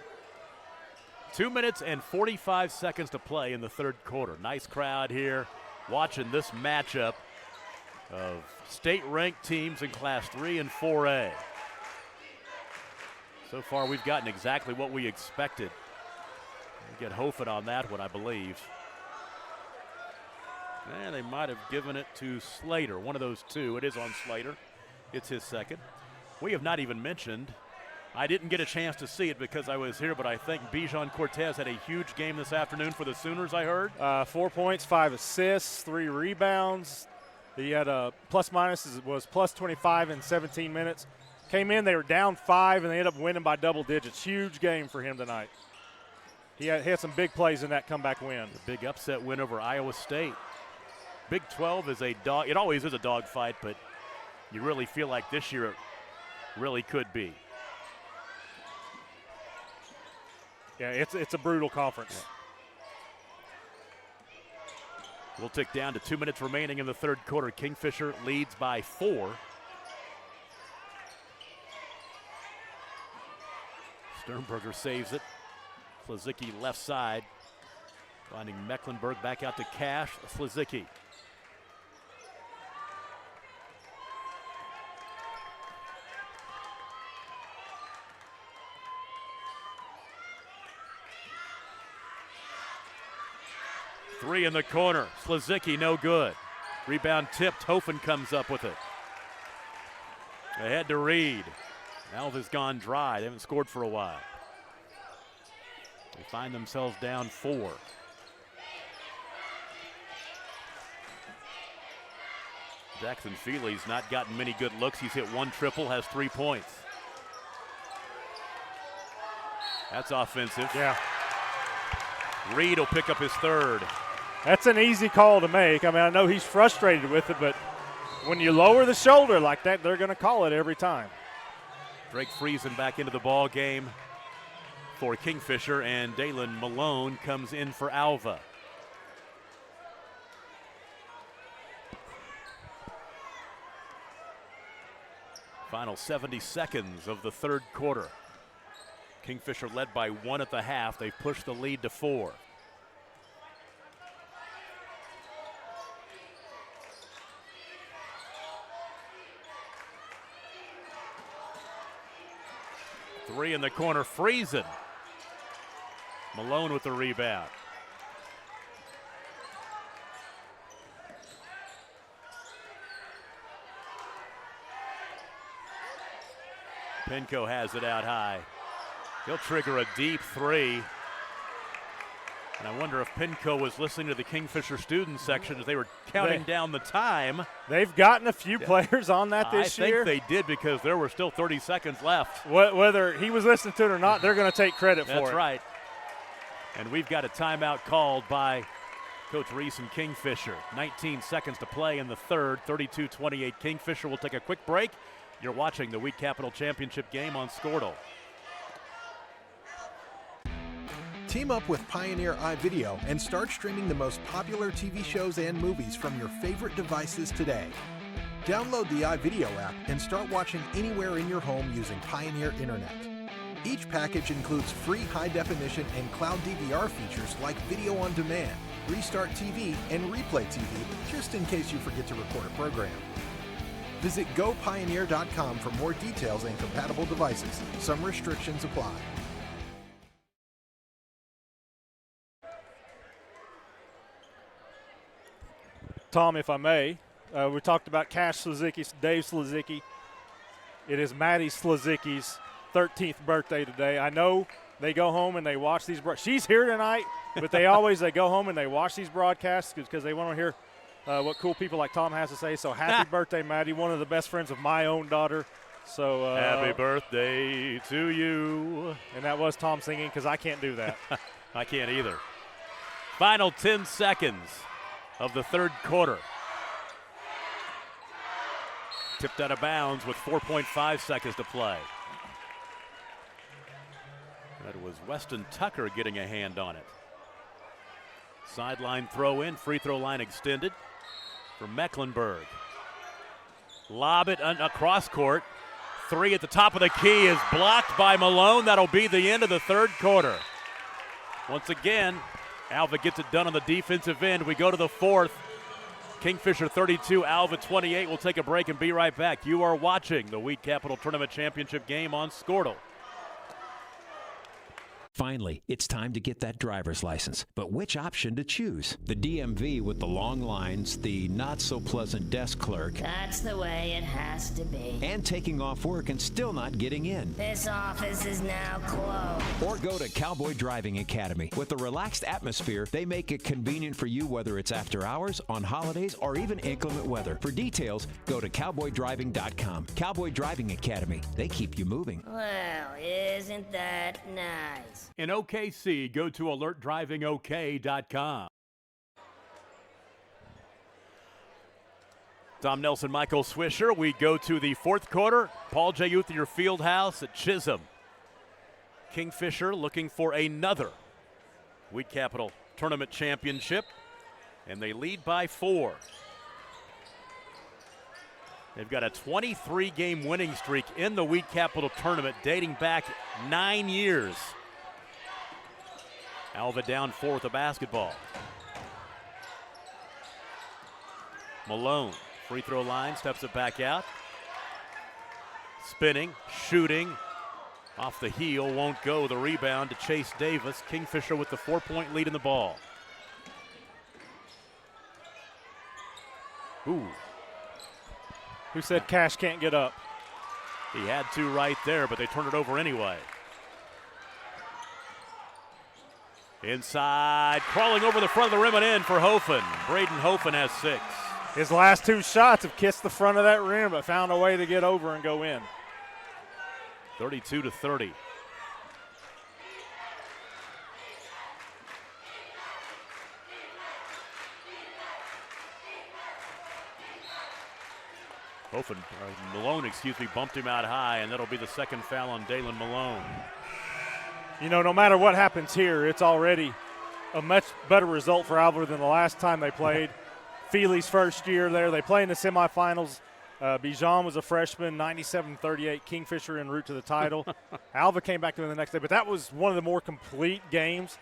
2 minutes and 45 seconds to play in the 3rd quarter. Nice crowd here watching this matchup of state-ranked teams in Class 3 and 4A. So far, we've gotten exactly what we expected. We get Hofen on that one, I believe. And they might have given it to Slater, one of those 2. It is on Slater. It's his 2nd. We have not even mentioned I didn't get a chance to see it because I was here, but I think Bijan Cortez had a huge game this afternoon for the Sooners, I heard. 4 points, 5 assists, 3 rebounds. He had a plus-minus was plus 25 in 17 minutes. Came in, they were down 5, and they ended up winning by double digits. Huge game for him tonight. He had some big plays in that comeback win. The big upset win over Iowa State. Big 12 is a dog. It always is a dog fight, but you really feel like this year it really could be. Yeah, it's a brutal conference. We'll tick down to 2 minutes remaining in the third quarter. Kingfisher leads by 4. Sternberger saves it. Slizicki left side. Finding Mecklenburg back out to Cash. Slizicki. Three in the corner. Slizicki no good. Rebound tipped. Hofen comes up with it. Ahead to Reed. Alva's gone dry. They haven't scored for a while. They find themselves down 4. Jackson Feely's not gotten many good looks. He's hit 1 triple, has 3 points. That's offensive. Yeah. Reed will pick up his 3rd. That's an easy call to make. I mean, I know he's frustrated with it, but when you lower the shoulder like that, they're going to call it every time. Drake Friesen back into the ball game for Kingfisher, and Dalen Malone comes in for Alva. Final 70 seconds of the third quarter. Kingfisher led by 1 at the half. They've pushed the lead to 4. Three in the corner, Friesen. Malone with the rebound. Pinko has it out high. He'll trigger a deep 3. And I wonder if Pinko was listening to the Kingfisher student section as they were counting down the time. They've gotten a few players on that this year. I think they did because there were still 30 seconds left. Whether he was listening to it or not, they're going to take credit for it. That's right. And we've got a timeout called by Coach Reese and Kingfisher. 19 seconds to play in the third, 32-28. Kingfisher will take a quick break. You're watching the Wheat Capital Championship game on Scortal. Team up with Pioneer iVideo and start streaming the most popular TV shows and movies from your favorite devices today. Download the iVideo app and start watching anywhere in your home using Pioneer Internet. Each package includes free high-definition and cloud DVR features like Video on Demand, Restart TV, and Replay TV, just in case you forget to record a program. Visit gopioneer.com for more details and compatible devices. Some restrictions apply. Tom, if I may, we talked about Cash Slizicki, Dave Slizicki. It is Maddie Slizicki's 13th birthday today. I know they go home and they watch these. She's here tonight, but they go home and they watch these broadcasts because they want to hear what cool people like Tom has to say. So happy birthday, Maddie, one of the best friends of my own daughter. So happy birthday to you. And that was Tom singing because I can't do that. I can't either. Final 10 seconds of the third quarter. Tipped out of bounds with 4.5 seconds to play. That was Weston Tucker getting a hand on it. Sideline throw in, free throw line extended for Mecklenburg. Lob it across court. 3 at the top of the key is blocked by Malone. That'll be the end of the third quarter. Once again, Alva gets it done on the defensive end. We go to the fourth. Kingfisher 32, Alva 28. We'll take a break and be right back. You are watching the Wheat Capital Tournament Championship game on Scortal. Finally, it's time to get that driver's license. But which option to choose? The DMV with the long lines, the not-so-pleasant desk clerk. That's the way it has to be. And taking off work and still not getting in. This office is now closed. Or go to Cowboy Driving Academy. With a relaxed atmosphere, they make it convenient for you whether it's after hours, on holidays, or even inclement weather. For details, go to cowboydriving.com. Cowboy Driving Academy. They keep you moving. Well, isn't that nice? In OKC, go to alertdrivingok.com. Tom Nelson, Michael Swisher. We go to the fourth quarter. Paul J. Uthier Fieldhouse at Chisholm. Kingfisher looking for another Weed Capital Tournament championship, and they lead by 4. They've got a 23-game winning streak in the Weed Capital Tournament dating back 9 years. Alva down 4 with the basketball. Malone, free throw line, steps it back out. Spinning, shooting, off the heel, won't go. The rebound to Chase Davis. Kingfisher with the 4-point lead in the ball. Ooh. Who said Cash can't get up? He had to right there, but they turned it over anyway. Inside, crawling over the front of the rim and in for Hofen. Braden Hofen has 6. His last 2 shots have kissed the front of that rim, but found a way to get over and go in. 32-30. Malone, bumped him out high, and that'll be the second foul on Dalen Malone. You know, no matter what happens here, it's already a much better result for Alva than the last time they played. Feely's first year there. They play in the semifinals. Bijan was a freshman, 97-38, Kingfisher en route to the title. Alva came back to win the next day, but that was one of the more complete games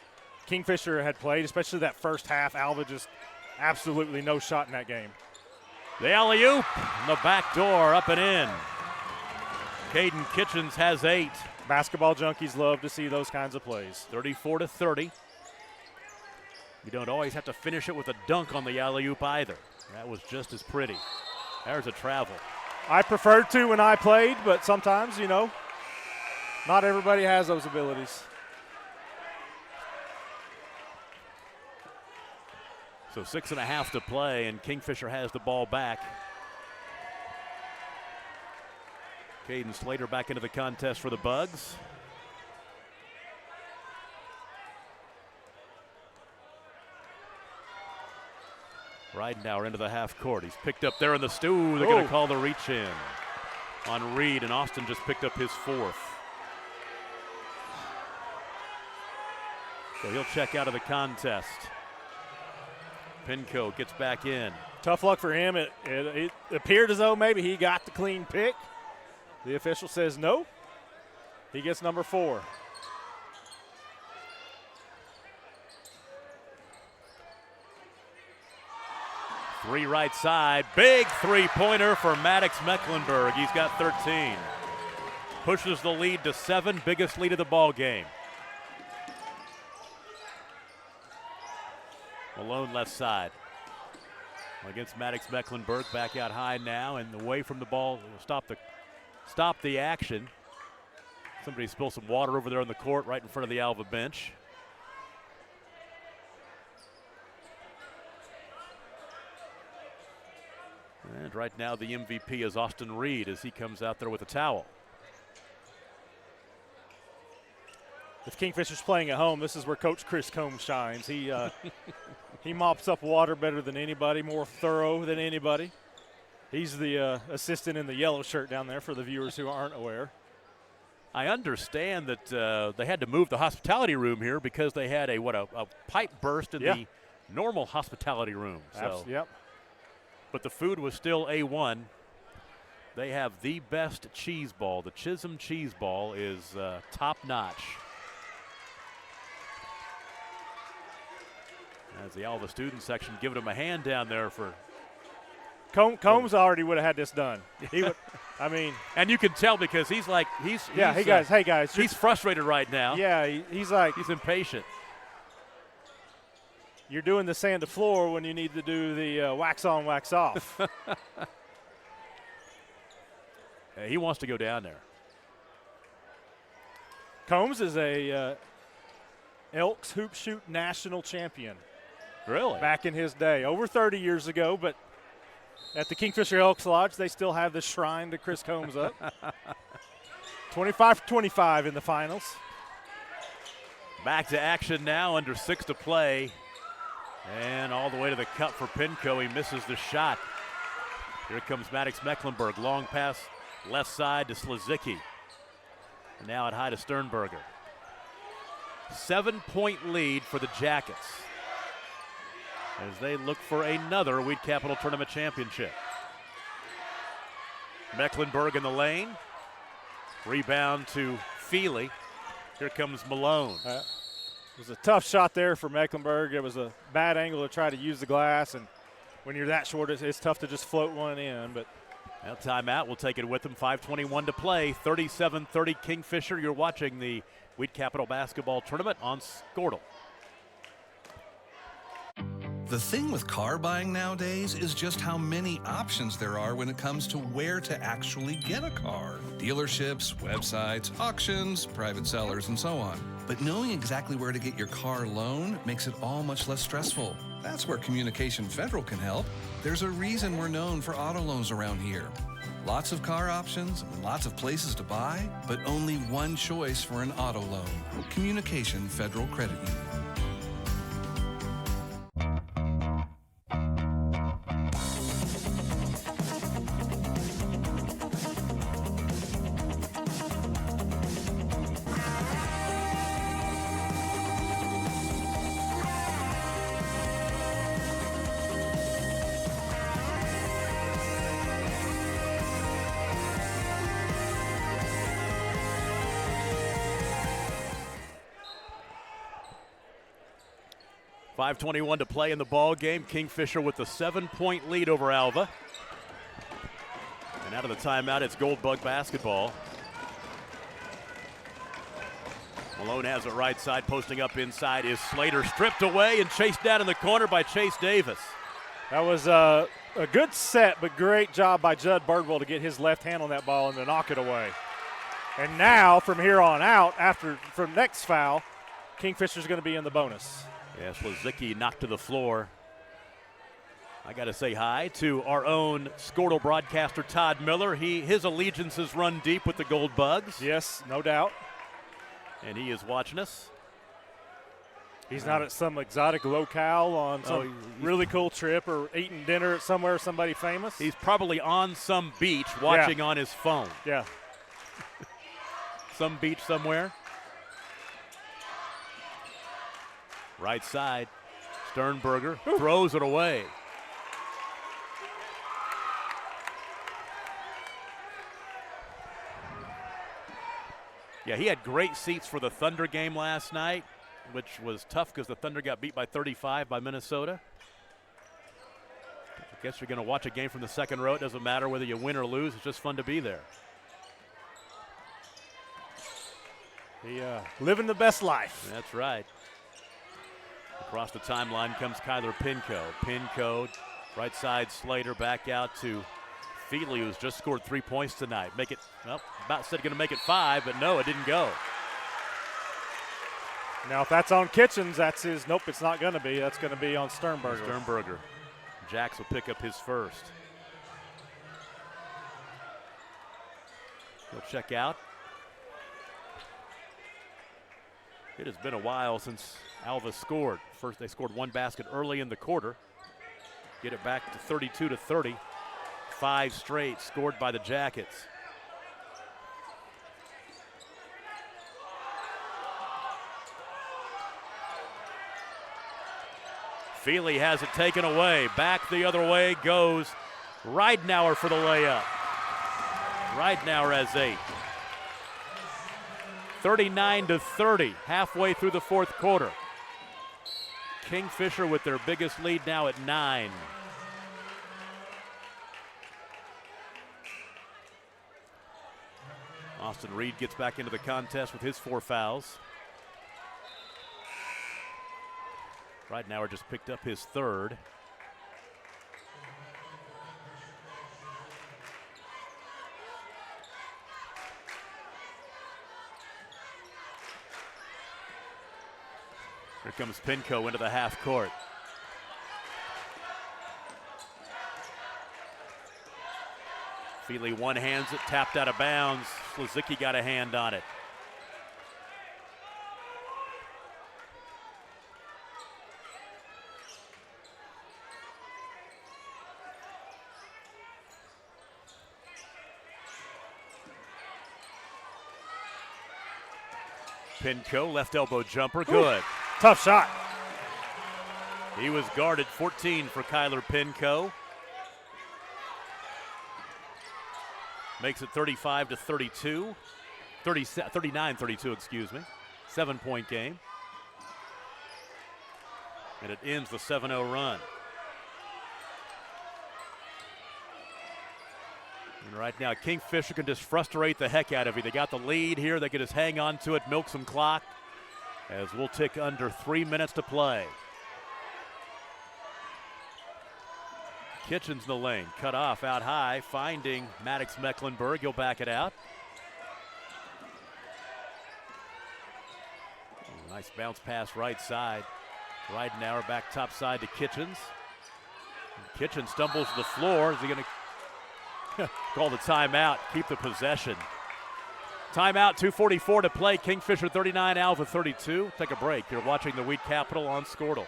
Kingfisher had played, especially that first half. Alva just absolutely no shot in that game. The alley-oop, the back door, up and in. Caden Kitchens has 8. Basketball junkies love to see those kinds of plays. 34-30. You don't always have to finish it with a dunk on the alley-oop either. That was just as pretty. There's a travel. I preferred to when I played, but sometimes, you know, not everybody has those abilities. So 6.5 to play, and Kingfisher has the ball back. Caden Slater back into the contest for the Bugs. Ridenauer into the half court. He's picked up there in the stew. They're going to call the reach in on Reed, and Austin just picked up his 4th. So he'll check out of the contest. Pinco gets back in. Tough luck for him. It appeared as though maybe he got the clean pick. The official says no. He gets number 4. Three right side. Big three-pointer for Maddox Mecklenburg. He's got 13. Pushes the lead to 7. Biggest lead of the ball game. Malone left side. Against Maddox Mecklenburg. Back out high now and away from the ball. Stop the action. Somebody spilled some water over there on the court right in front of the Alva bench. And right now the MVP is Austin Reed as he comes out there with a towel. If Kingfisher's playing at home, this is where Coach Chris Combs shines. He he mops up water better than anybody, more thorough than anybody. He's the assistant in the yellow shirt down there for the viewers who aren't aware. I understand that they had to move the hospitality room here because they had a pipe burst in the normal hospitality room. So. Yep. But the food was still A1. They have the best cheese ball. The Chisholm cheese ball is top notch. As the Alva student section giving them a hand down there for Combs already would have had this done. He would. I mean, and you can tell because he's hey guys, he's frustrated right now. Yeah, he's impatient. You're doing the sand to floor when you need to do the wax on, wax off. Hey, he wants to go down there. Combs is a Elks hoop shoot national champion. Really? Back in his day, over 30 years ago, but at the Kingfisher Elks Lodge, they still have the shrine to Chris Combs up. 25-25 in the finals. Back to action now, under 6 to play. And all the way to the cup for Pinco. He misses the shot. Here comes Maddox Mecklenburg. Long pass left side to Slazicki. And now at high to Sternberger. 7-point lead for the Jackets as they look for another Weed Capital Tournament championship. Mecklenburg in the lane. Rebound to Feely. Here comes Malone. It was a tough shot there for Mecklenburg. It was a bad angle to try to use the glass, and when you're that short, it's tough to just float one in. But now timeout. We'll take it with them. 5:21 to play. 37-30 Kingfisher. You're watching the Weed Capital Basketball Tournament on Skortle. The thing with car buying nowadays is just how many options there are when it comes to where to actually get a car. Dealerships, websites, auctions, private sellers, and so on. But knowing exactly where to get your car loan makes it all much less stressful. That's where Communication Federal can help. There's a reason we're known for auto loans around here. Lots of car options and lots of places to buy, but only one choice for an auto loan. Communication Federal Credit Union. 5:21 to play in the ball game. Kingfisher with the 7-point lead over Alva. And out of the timeout, it's Goldbug basketball. Malone has it right side, posting up inside is Slater, stripped away and chased down in the corner by Chase Davis. That was a good set, but great job by Judd Birdwell to get his left hand on that ball and to knock it away. And now, from here on out, from next foul, Kingfisher's going to be in the bonus. Yes, Lazicki knocked to the floor. I got to say hi to our own Skortle broadcaster, Todd Miller. His allegiances run deep with the Gold Bugs. Yes, no doubt. And he is watching us. He's not at some exotic locale on some really cool trip or eating dinner at somewhere, somebody famous. He's probably on some beach watching on his phone. Yeah. Some beach somewhere. Right side, Sternberger throws it away. Yeah, he had great seats for the Thunder game last night, which was tough because the Thunder got beat by 35 by Minnesota. I guess you're going to watch a game from the second row. It doesn't matter whether you win or lose. It's just fun to be there. Living the best life. That's right. Across the timeline comes Kyler Pinco. Pinco, right side Slater, back out to Feely, who's just scored 3 points tonight. About said going to make it 5, but no, it didn't go. Now, if that's on Kitchens, that's his. Nope, it's not going to be. That's going to be on Sternberger. Sternberger. Jax will pick up his first. He'll check out. It has been a while since Alva scored. First, they scored one basket early in the quarter. Get it back to 32-30. 5 straight scored by the Jackets. Feely has it taken away. Back the other way goes Ridenauer for the layup. Ridenauer has 8. 39-30, halfway through the fourth quarter. Kingfisher with their biggest lead now at 9. Austin Reed gets back into the contest with his 4 fouls. Ridenauer just picked up his 3rd. Here comes Pinco into the half court. Feely one-hands it, tapped out of bounds. Slazicki got a hand on it. Pinco, left elbow jumper, good. Tough shot. He was guarded. 14 for Kyler Pinco. Makes it 35-32. 39-32, excuse me. 7-point game. And it ends the 7-0 run. And right now, Kingfisher can just frustrate the heck out of you. They got the lead here. They can just hang on to it, milk some clock, as we'll tick under 3 minutes to play. Kitchens in the lane, cut off out high, finding Maddox Mecklenburg. He'll back it out. Ooh, nice bounce pass right side. Ridenauer back top side to Kitchens. Kitchens stumbles to the floor. Is he going to call the timeout, keep the possession? Timeout, 2:44 to play. Kingfisher 39, Alva 32. Take a break. You're watching the Wheat Capital on Squirtle.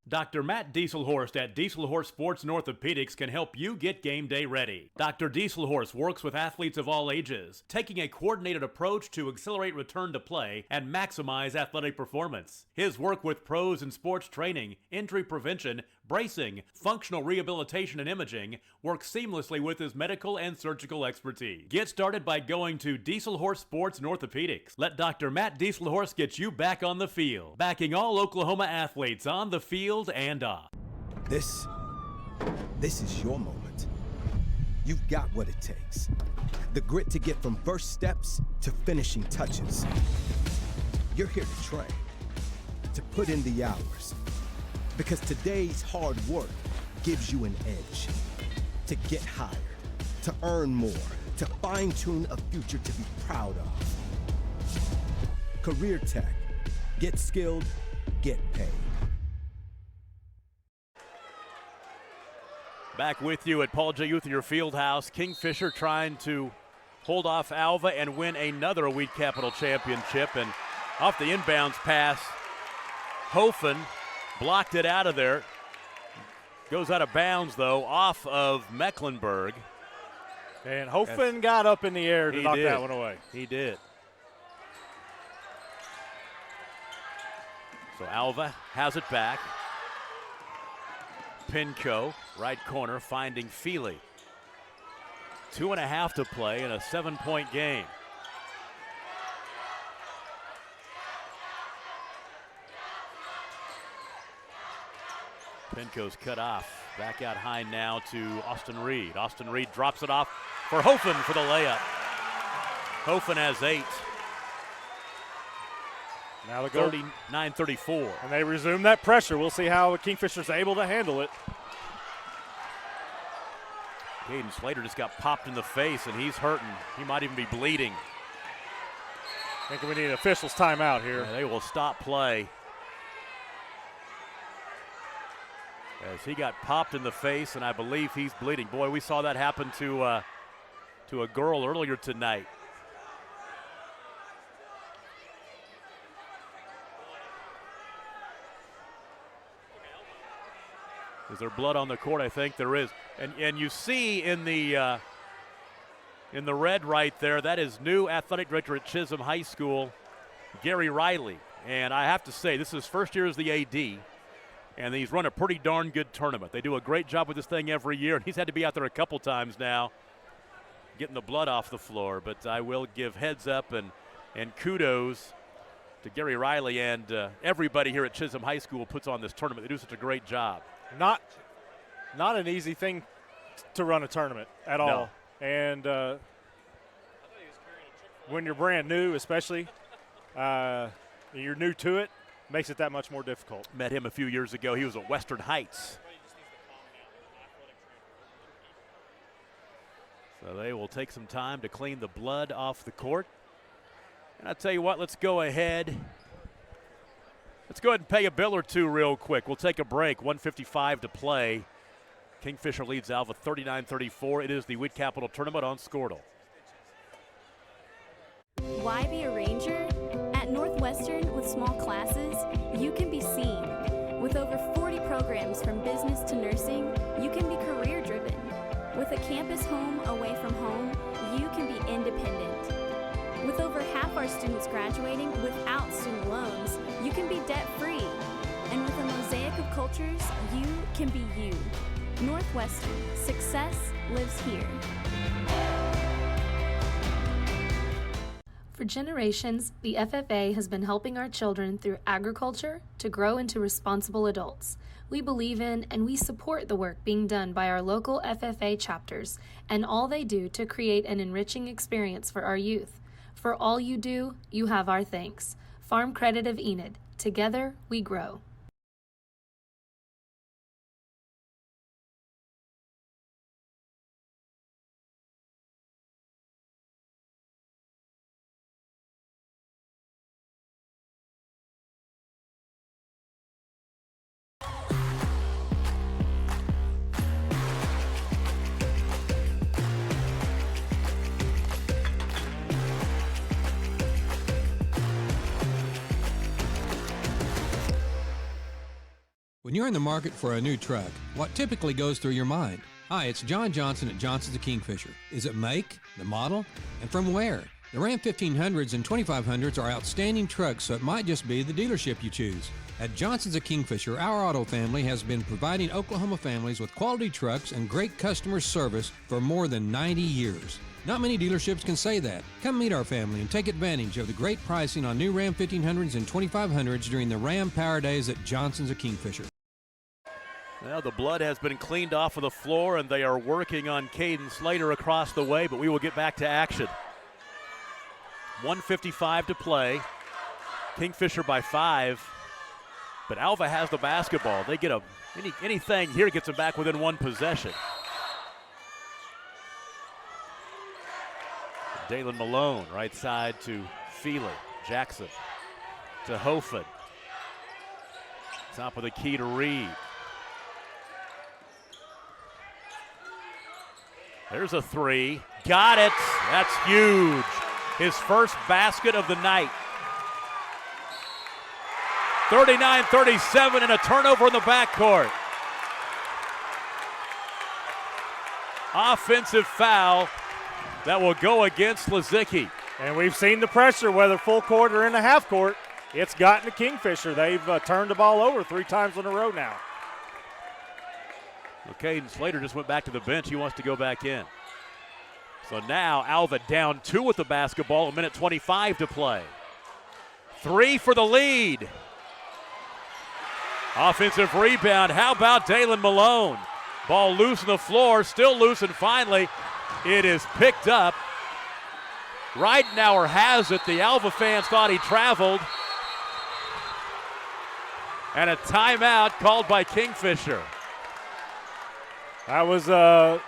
Dr. Matt Dieselhorst at Dieselhorst Sports and Orthopedics can help you get game day ready. Dr. Dieselhorst works with athletes of all ages, taking a coordinated approach to accelerate return to play and maximize athletic performance. His work with pros in sports training, injury prevention, bracing, functional rehabilitation, and imaging works seamlessly with his medical and surgical expertise. Get started by going to Dieselhorst Sports and Orthopedics. Let Dr. Matt Dieselhorst get you back on the field, backing all Oklahoma athletes on the field and off. This is your moment. You've got what it takes. The grit to get from first steps to finishing touches. You're here to train, to put in the hours. Because today's hard work gives you an edge. To get hired, to earn more, to fine-tune a future to be proud of. Career Tech. Get skilled, get paid. Back with you at Paul J. Uthier Fieldhouse. Kingfisher trying to hold off Alva and win another Wheat Capital championship. And off the inbounds pass, Hofen blocked it out of there. Goes out of bounds, though, off of Mecklenburg. And Hofen got up in the air to knock that one away. He did. So Alva has it back. Pinco, right corner, finding Feely. 2.5 to play in a 7-point game. Pinco's cut off. Back out high now to Austin Reed. Austin Reed drops it off for Hofen for the layup. Hofen has 8. Now they go 39-34. And they resume that pressure. We'll see how Kingfisher's able to handle it. Caden Slater just got popped in the face, and he's hurting. He might even be bleeding. I think we need an official's timeout here. Yeah, they will stop play. As he got popped in the face, and I believe he's bleeding. Boy, we saw that happen to a girl earlier tonight. Is there blood on the court? I think there is. And you see in the red right there, that is new athletic director at Chisholm High School, Gary Riley. And I have to say, this is his first year as the AD, and he's run a pretty darn good tournament. They do a great job with this thing every year, and he's had to be out there a couple times now getting the blood off the floor. But I will give heads up and kudos to Gary Riley and everybody here at Chisholm High School puts on this tournament. They do such a great job. Not an easy thing to run a tournament at all. And when you're brand new, especially, you're new to it, makes it that much more difficult. Met him a few years ago. He was at Western Heights. So they will take some time to clean the blood off the court. And I'll tell you what, let's go ahead. Let's go ahead and pay a bill or two real quick. We'll take a break. 1:55 to play. Kingfisher leads Alva 39-34. It is the Weed Capital Tournament on Squirtle. Why be a ranger? At Northwestern, with small classes, you can be seen. With over 40 programs from business to nursing, you can be career-driven. With a campus home away from home, you can be independent. With over half our students graduating without student loans, you can be debt-free. And with a mosaic of cultures, you can be you. Northwestern, success lives here. For generations, the FFA has been helping our children through agriculture to grow into responsible adults. We believe in and we support the work being done by our local FFA chapters and all they do to create an enriching experience for our youth. For all you do, you have our thanks. Farm Credit of Enid. Together, we grow. When you're in the market for a new truck, what typically goes through your mind? Hi, it's John Johnson at Johnson's of Kingfisher. Is it make, the model, and from where? The Ram 1500s and 2500s are outstanding trucks, so it might just be the dealership you choose. At Johnson's of Kingfisher, our auto family has been providing Oklahoma families with quality trucks and great customer service for more than 90 years. Not many dealerships can say that. Come meet our family and take advantage of the great pricing on new Ram 1500s and 2500s during the Ram Power Days at Johnson's of Kingfisher. Well, the blood has been cleaned off of the floor, and they are working on Caden Slater across the way, but we will get back to action. 1:55 to play. Kingfisher by 5, but Alva has the basketball. They get anything here gets them back within one possession. Dalen Malone, right side to Feely. Jackson to Hofen. Top of the key to Reed. There's a three. Got it. That's huge. His first basket of the night. 39-37 and a turnover in the backcourt. Offensive foul that will go against Lazicki. And we've seen the pressure, whether full court or in the half court. It's gotten to Kingfisher. They've turned the ball over 3 times in a row now. Well, Caden Slater just went back to the bench. He wants to go back in. So now Alva down 2 with the basketball, 1:25 to play. 3 for the lead. Offensive rebound. How about Dalen Malone? Ball loose on the floor, still loose, and finally it is picked up. Reidenauer has it. The Alva fans thought he traveled. And a timeout called by Kingfisher. That was a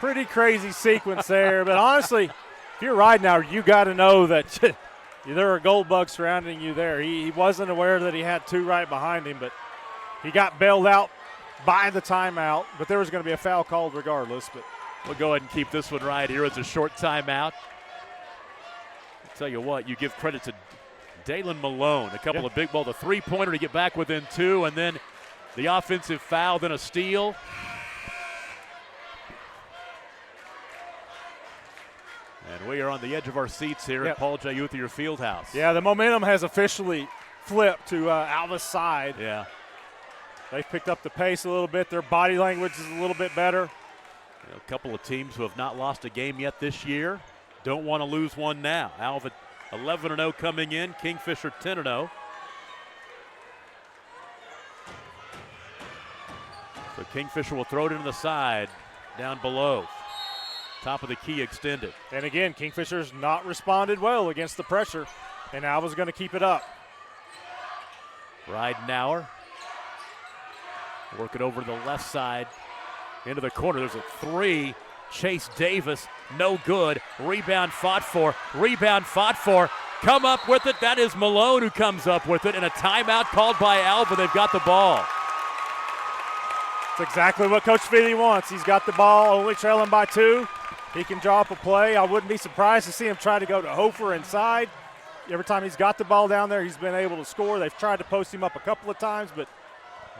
pretty crazy sequence there. But honestly, if you're Reidenauer, you got to know that there are gold bugs surrounding you there. He wasn't aware that he had 2 right behind him, but he got bailed out by the timeout. But there was going to be a foul called regardless. But we'll go ahead and keep this one right here. It's a short timeout. I'll tell you what, you give credit to Dalen Malone. A couple of big ball, the three-pointer to get back within 2, and then the offensive foul, then a steal. And we are on the edge of our seats here at Paul J. Uthier Fieldhouse. Yeah, the momentum has officially flipped to Alva's side. Yeah. They've picked up the pace a little bit. Their body language is a little bit better. A couple of teams who have not lost a game yet this year don't want to lose one now. Alva 11-0 coming in, Kingfisher 10-0. So Kingfisher will throw it into the side, down below. Top of the key extended. And again, Kingfisher's not responded well against the pressure, and Alva's going to keep it up. Ridenauer working over to the left side into the corner. There's a three. Chase Davis, no good. Rebound fought for. Come up with it. That is Malone who comes up with it, and a timeout called by Alva. They've got the ball. That's exactly what Coach Feely wants. He's got the ball, only trailing by 2. He can draw up a play. I wouldn't be surprised to see him try to go to Hofer inside. Every time he's got the ball down there, he's been able to score. They've tried to post him up a couple of times, but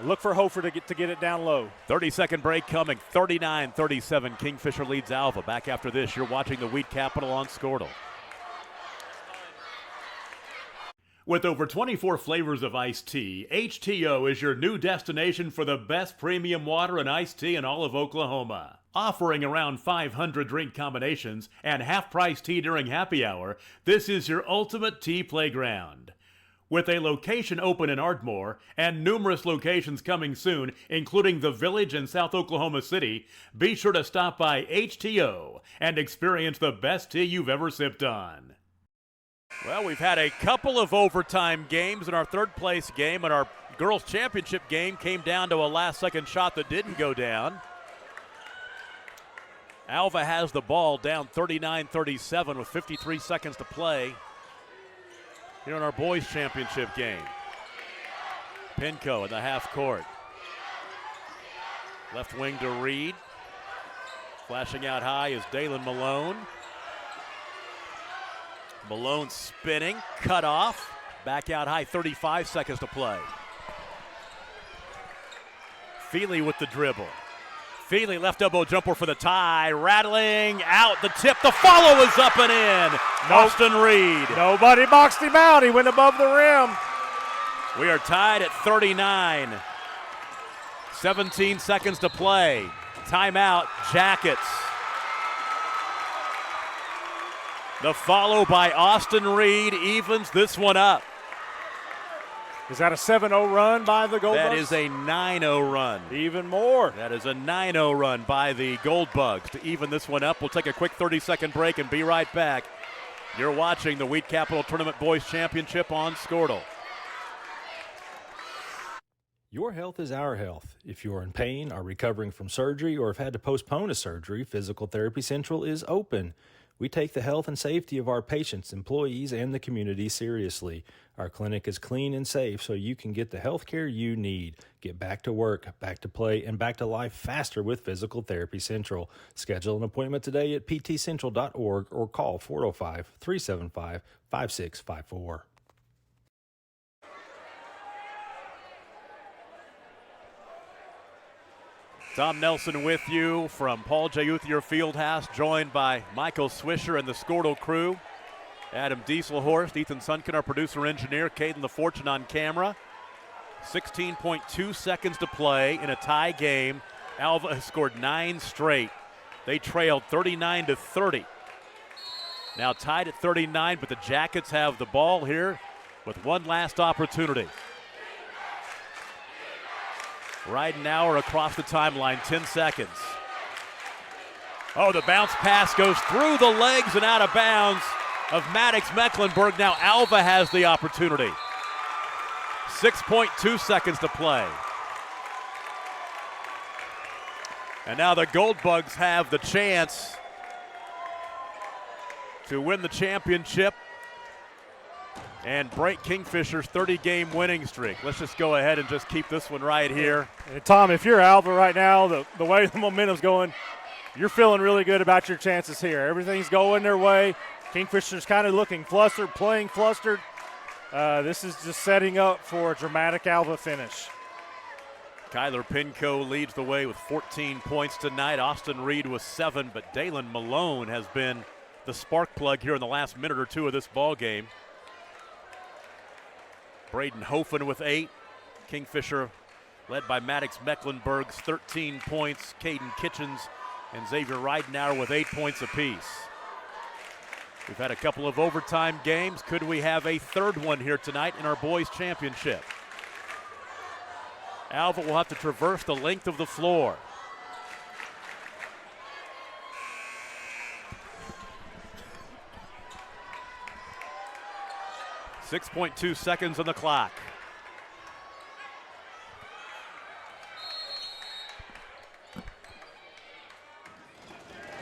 look for Hofer to get it down low. 30-second break coming. 39-37. Kingfisher leads Alva. Back after this, you're watching the Wheat Capital on Squirtle. With over 24 flavors of iced tea, HTO is your new destination for the best premium water and iced tea in all of Oklahoma. Offering around 500 drink combinations and half-price tea during happy hour, this is your ultimate tea playground. With a location open in Ardmore and numerous locations coming soon, including the Village in South Oklahoma City, be sure to stop by HTO and experience the best tea you've ever sipped on. Well, we've had a couple of overtime games in our third-place game, and our girls' championship game came down to a last-second shot that didn't go down. Alva has the ball down 39-37 with 53 seconds to play here in our boys' championship game. Pinco in the half court. Left wing to Reed. Flashing out high is Dalen Malone. Malone spinning, cut off. Back out high, 35 seconds to play. Feely with the dribble. Feely left elbow jumper for the tie, rattling out the tip. The follow is up and in. Austin Reed. Nobody boxed him out. He went above the rim. We are tied at 39. 17 seconds to play. Timeout, Jackets. The follow by Austin Reed evens this one up. Is that a 7-0 run by the Gold Bugs? That is a 9-0 run. Even more. That is a 9-0 run by the Gold Bugs to even this one up. We'll take a quick 30-second break and be right back. You're watching the Wheat Capital Tournament Boys Championship on Squirtle. Your health is our health. If you're in pain, are recovering from surgery, or have had to postpone a surgery, Physical Therapy Central is open. We take the health and safety of our patients, employees, and the community seriously. Our clinic is clean and safe so you can get the health care you need. Get back to work, back to play, and back to life faster with Physical Therapy Central. Schedule an appointment today at ptcentral.org or call 405-375-5654. Tom Nelson with you from Paul J. Uthier Fieldhouse, joined by Michael Swisher and the Squirtle crew. Adam Dieselhorst, Ethan Sunken, our producer-engineer, Caden LaFortune on camera. 16.2 seconds to play in a tie game. Alva has scored 9 straight. They trailed 39-30. Now tied at 39, but the Jackets have the ball here with one last opportunity. Ridenauer across the timeline, 10 seconds. Oh, the bounce pass goes through the legs and out of bounds of Maddox Mecklenburg. Now Alva has the opportunity. 6.2 seconds to play. And now the Gold Bugs have the chance to win the championship and break Kingfisher's 30-game winning streak. Let's just go ahead and just keep this one right here. And Tom, if you're Alva right now, the way the momentum's going, you're feeling really good about your chances here. Everything's going their way. Kingfisher's kind of looking flustered, playing flustered. This is just setting up for a dramatic Alva finish. Kyler Pinco leads the way with 14 points tonight. Austin Reed with 7, but Dalen Malone has been the spark plug here in the last minute or two of this ball game. Braden Hofen with 8. Kingfisher led by Maddox Mecklenburg's 13 points. Caden Kitchens and Xavier Ridenauer with 8 points apiece. We've had a couple of overtime games. Could we have a third one here tonight in our boys' championship? Alva will have to traverse the length of the floor. 6.2 seconds on the clock.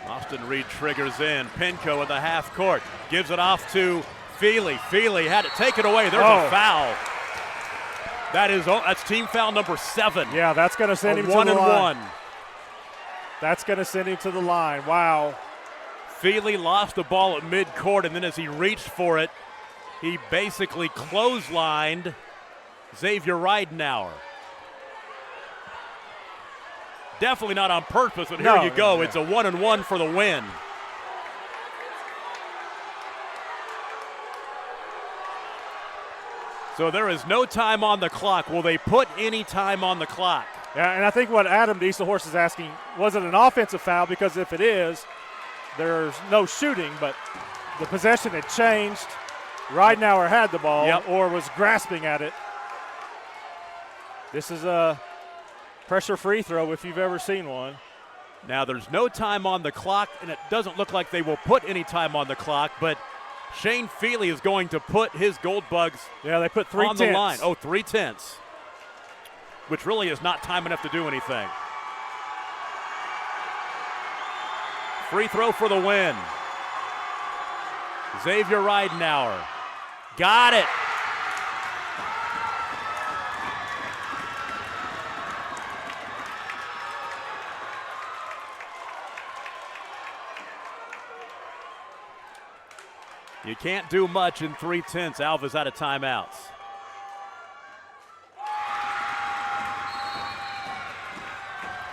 Austin Reed triggers in. Pinko in the half court. Gives it off to Feely. Feely had it taken away. There's a foul. That's team foul number 7. Yeah, that's going to send him to the line. 1-1. That's going to send him to the line. Wow. Feely lost the ball at midcourt, and then as he reached for it, he basically clotheslined Xavier Ridenauer. Definitely not on purpose, but here you go. It's a 1-1 for the win. So there is no time on the clock. Will they put any time on the clock? Yeah, and I think what Adam Dieselhorst is asking, was it an offensive foul? Because if it is, there's no shooting, but the possession had changed. Ridenauer had the ball or was grasping at it. This is a pressure free throw if you've ever seen one. Now there's no time on the clock, and it doesn't look like they will put any time on the clock, but Shane Feely is going to put his Gold Bugs they put 3 on the line. Oh, 3/10, which really is not time enough to do anything. Free throw for the win. Xavier Ridenauer. Got it. You can't do much in 3/10. Alva's out of timeouts.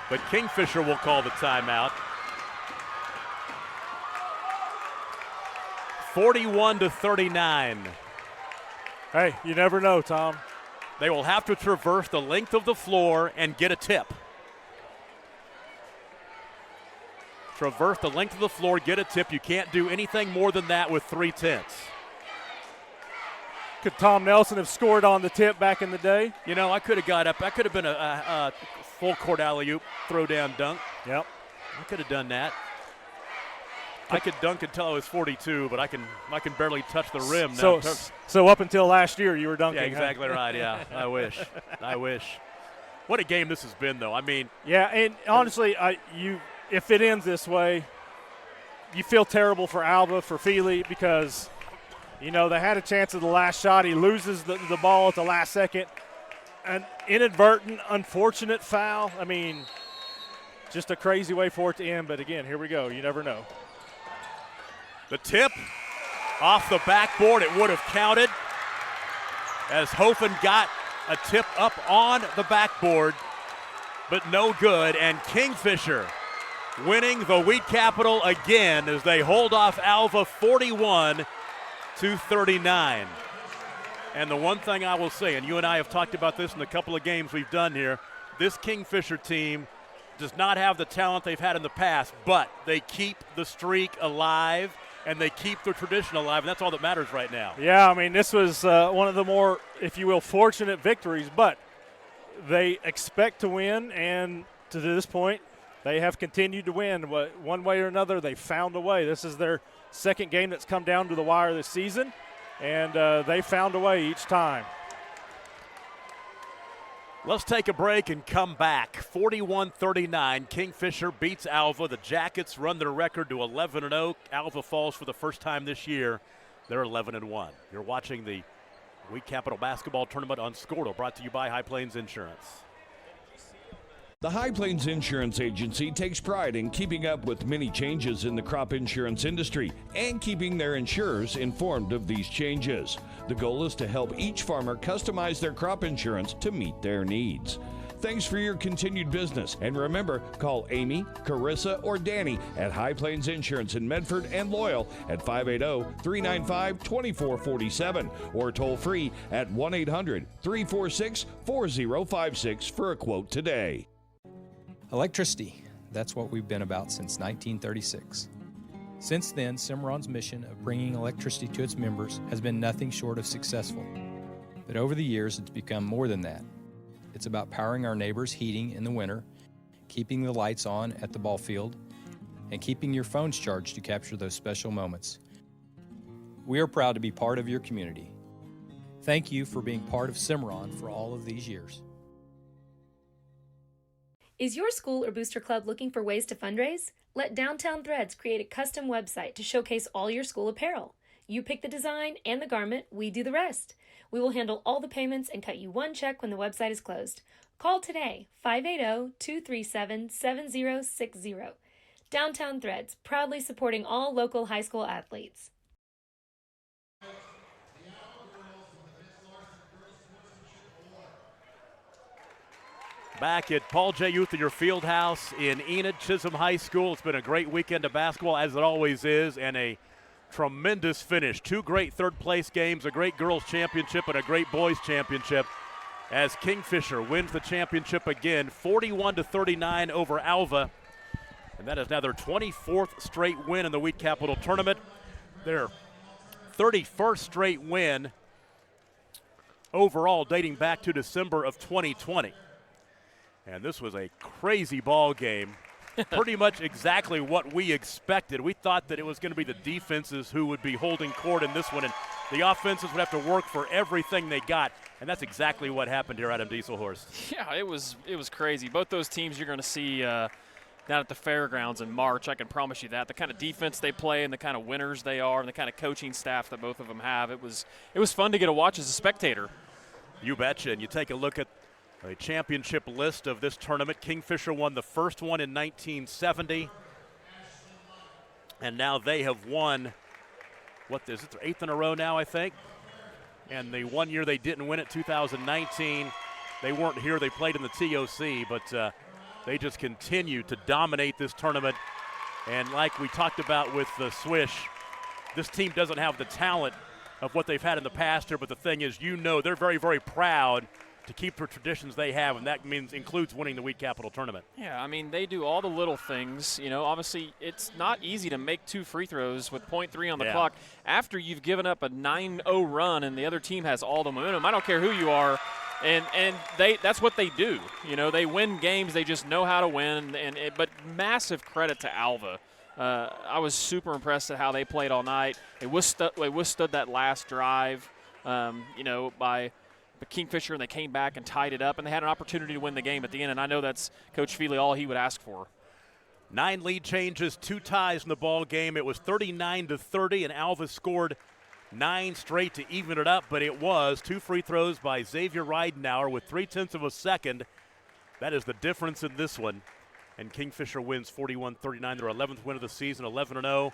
But Kingfisher will call the timeout. 41-39. Hey, you never know, Tom. They will have to traverse the length of the floor and get a tip. Traverse the length of the floor, get a tip. You can't do anything more than that with 3/10. Could Tom Nelson have scored on the tip back in the day? You know, I could have got up. That could have been a full court alley-oop, throw down dunk. Yep. I could have done that. I could dunk until I was 42, but I can barely touch the rim now. So up until last year, you were dunking. Yeah, exactly right. Yeah, I wish. What a game this has been, though. I mean, yeah, and honestly, if it ends this way, you feel terrible for Alva, for Feely, because they had a chance at the last shot. He loses the ball at the last second. An inadvertent, unfortunate foul. I mean, just a crazy way for it to end. But again, here we go. You never know. The tip off the backboard, it would have counted as Hofen got a tip up on the backboard, but no good. And Kingfisher winning the Wheat Capital again as they hold off Alva 41-39. And the one thing I will say, and you and I have talked about this in a couple of games we've done here, this Kingfisher team does not have the talent they've had in the past, but they keep the streak alive and they keep the tradition alive, and that's all that matters right now. Yeah, I mean, this was one of the more, if you will, fortunate victories, but they expect to win, and to this point, they have continued to win. One way or another, they found a way. This is their second game that's come down to the wire this season, and they found a way each time. Let's take a break and come back. 41-39, Kingfisher beats Alva. The Jackets run their record to 11-0. Alva falls for the first time this year. They're 11-1. You're watching the Wheat Capital Basketball Tournament on Scordo, brought to you by High Plains Insurance. The High Plains Insurance Agency takes pride in keeping up with many changes in the crop insurance industry and keeping their insurers informed of these changes. The goal is to help each farmer customize their crop insurance to meet their needs. Thanks for your continued business, and remember, call Amy, Carissa, or Danny at High Plains Insurance in Medford and Loyal at 580-395-2447 or toll free at 1-800-346-4056 for a quote today. Electricity, that's what we've been about since 1936. Since then, Cimarron's mission of bringing electricity to its members has been nothing short of successful. But over the years, it's become more than that. It's about powering our neighbors' heating in the winter, keeping the lights on at the ball field, and keeping your phones charged to capture those special moments. We are proud to be part of your community. Thank you for being part of Cimarron for all of these years. Is your school or booster club looking for ways to fundraise? Let Downtown Threads create a custom website to showcase all your school apparel. You pick the design and the garment, we do the rest. We will handle all the payments and cut you one check when the website is closed. Call today, 580-237-7060. Downtown Threads, proudly supporting all local high school athletes. Back at Paul J. Uthier Fieldhouse in Enid, Chisholm High School. It's been a great weekend of basketball, as it always is, and a tremendous finish. Two great third-place games, a great girls' championship and a great boys' championship, as Kingfisher wins the championship again, 41-39 over Alva. And that is now their 24th straight win in the Wheat Capital Tournament. Their 31st straight win overall, dating back to December of 2020. And this was a crazy ball game. Pretty much exactly what we expected. We thought that it was going to be the defenses who would be holding court in this one, and the offenses would have to work for everything they got, and that's exactly what happened here at M. Dieselhorst. Yeah, it was crazy. Both those teams you're going to see down at the fairgrounds in March, I can promise you that. The kind of defense they play and the kind of winners they are and the kind of coaching staff that both of them have, it was fun to get to watch as a spectator. You betcha, and you take a look at a championship list of this tournament. Kingfisher won the first one in 1970. And now they have won, what is it, their 8th in a row now, I think? And the one year they didn't win it, 2019, they weren't here. They played in the TOC, but they just continue to dominate this tournament. And like we talked about with the Swish, this team doesn't have the talent of what they've had in the past here, but the thing is, they're very, very proud to keep the traditions they have, and that includes winning the Wheat Capital Tournament. Yeah, I mean, they do all the little things. You know, obviously it's not easy to make 2 free throws with 0.3 on the clock after you've given up a 9-0 run and the other team has all the momentum. I don't care who you are, and that's what they do. You know, they win games. They just know how to win, but massive credit to Alva. I was super impressed at how they played all night. They withstood that last drive, by Kingfisher, and they came back and tied it up, and they had an opportunity to win the game at the end, and I know that's Coach Feely all he would ask for. 9 lead changes, 2 ties in the ball game. It was 39-30, and Alva scored 9 straight to even it up, but it was 2 free throws by Xavier Reidenauer with 0.3 of a second. That is the difference in this one, and Kingfisher wins 41-39, their 11th win of the season, 11-0.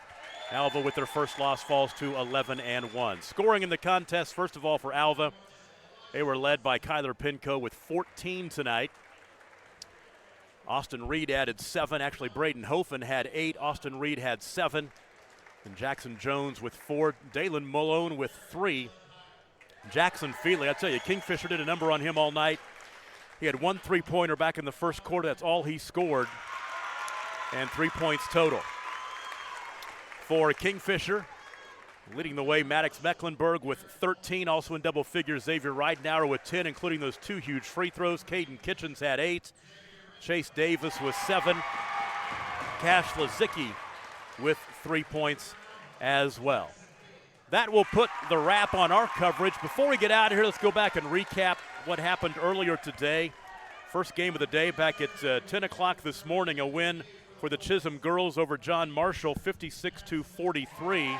Alva, with their first loss, falls to 11-1. Scoring in the contest, first of all, for Alva, they were led by Kyler Pinco with 14 tonight. Austin Reed added 7. Actually, Braden Hofen had 8. Austin Reed had 7. And Jackson Jones with 4. Dalen Malone with 3. Jackson Feely, I tell you, Kingfisher did a number on him all night. He had 1 3-pointer back in the first quarter. That's all he scored. And 3 points total. For Kingfisher, leading the way, Maddox Mecklenburg with 13, also in double figures. Xavier Reidenauer with 10, including those 2 huge free throws. Caden Kitchens had 8. Chase Davis with 7. Cash Lazicki with 3 points as well. That will put the wrap on our coverage. Before we get out of here, let's go back and recap what happened earlier today. First game of the day back at 10 o'clock this morning, a win for the Chisholm girls over John Marshall, 56-43.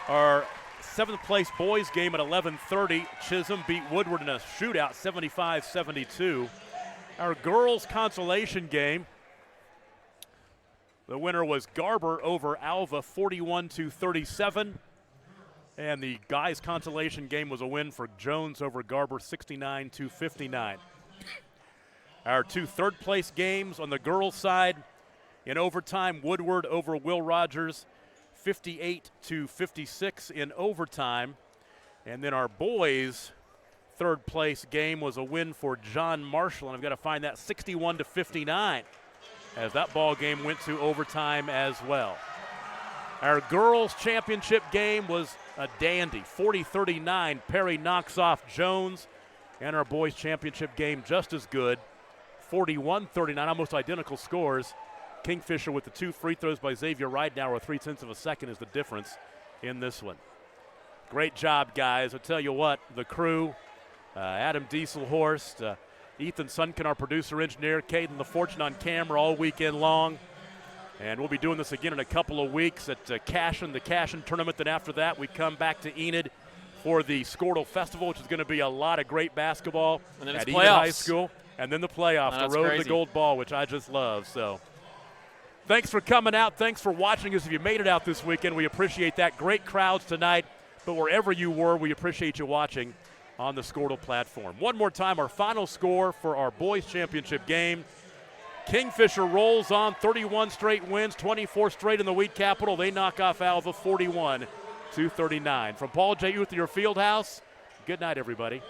Our 7th place boys game at 11:30. Chisholm beat Woodward in a shootout, 75-72. Our girls consolation game, the winner was Garber over Alva, 41-37. And the guys consolation game was a win for Jones over Garber, 69-59. Our 2 third place games on the girls side, in overtime, Woodward over Will Rogers, 58-56 in overtime. And then our boys' third place game was a win for John Marshall, and I've got to find that, 61-59, as that ball game went to overtime as well. Our girls' championship game was a dandy, 40-39. Perry knocks off Jones. And our boys' championship game just as good, 41-39, almost identical scores. Kingfisher with the 2 free throws by Xavier Reidenauer, 0.3 of a second is the difference in this one. Great job, guys. I'll tell you what, the crew, Adam Dieselhorst, Ethan Sunken, our producer engineer, Caden LaFortune on camera all weekend long. And we'll be doing this again in a couple of weeks at the Cashin tournament. Then after that, we come back to Enid for the Squirtle Festival, which is going to be a lot of great basketball and then at it's Enid playoffs. High School. And then the playoffs, the road to crazy. the gold ball, which I just love. So thanks for coming out. Thanks for watching us. If you made it out this weekend, we appreciate that. Great crowds tonight. But wherever you were, we appreciate you watching on the Squirtle platform. One more time, our final score for our boys championship game. Kingfisher rolls on, 31 straight wins, 24 straight in the Wheat Capital. They knock off Alva 41-39. From Paul J. Uthier Fieldhouse, good night, everybody.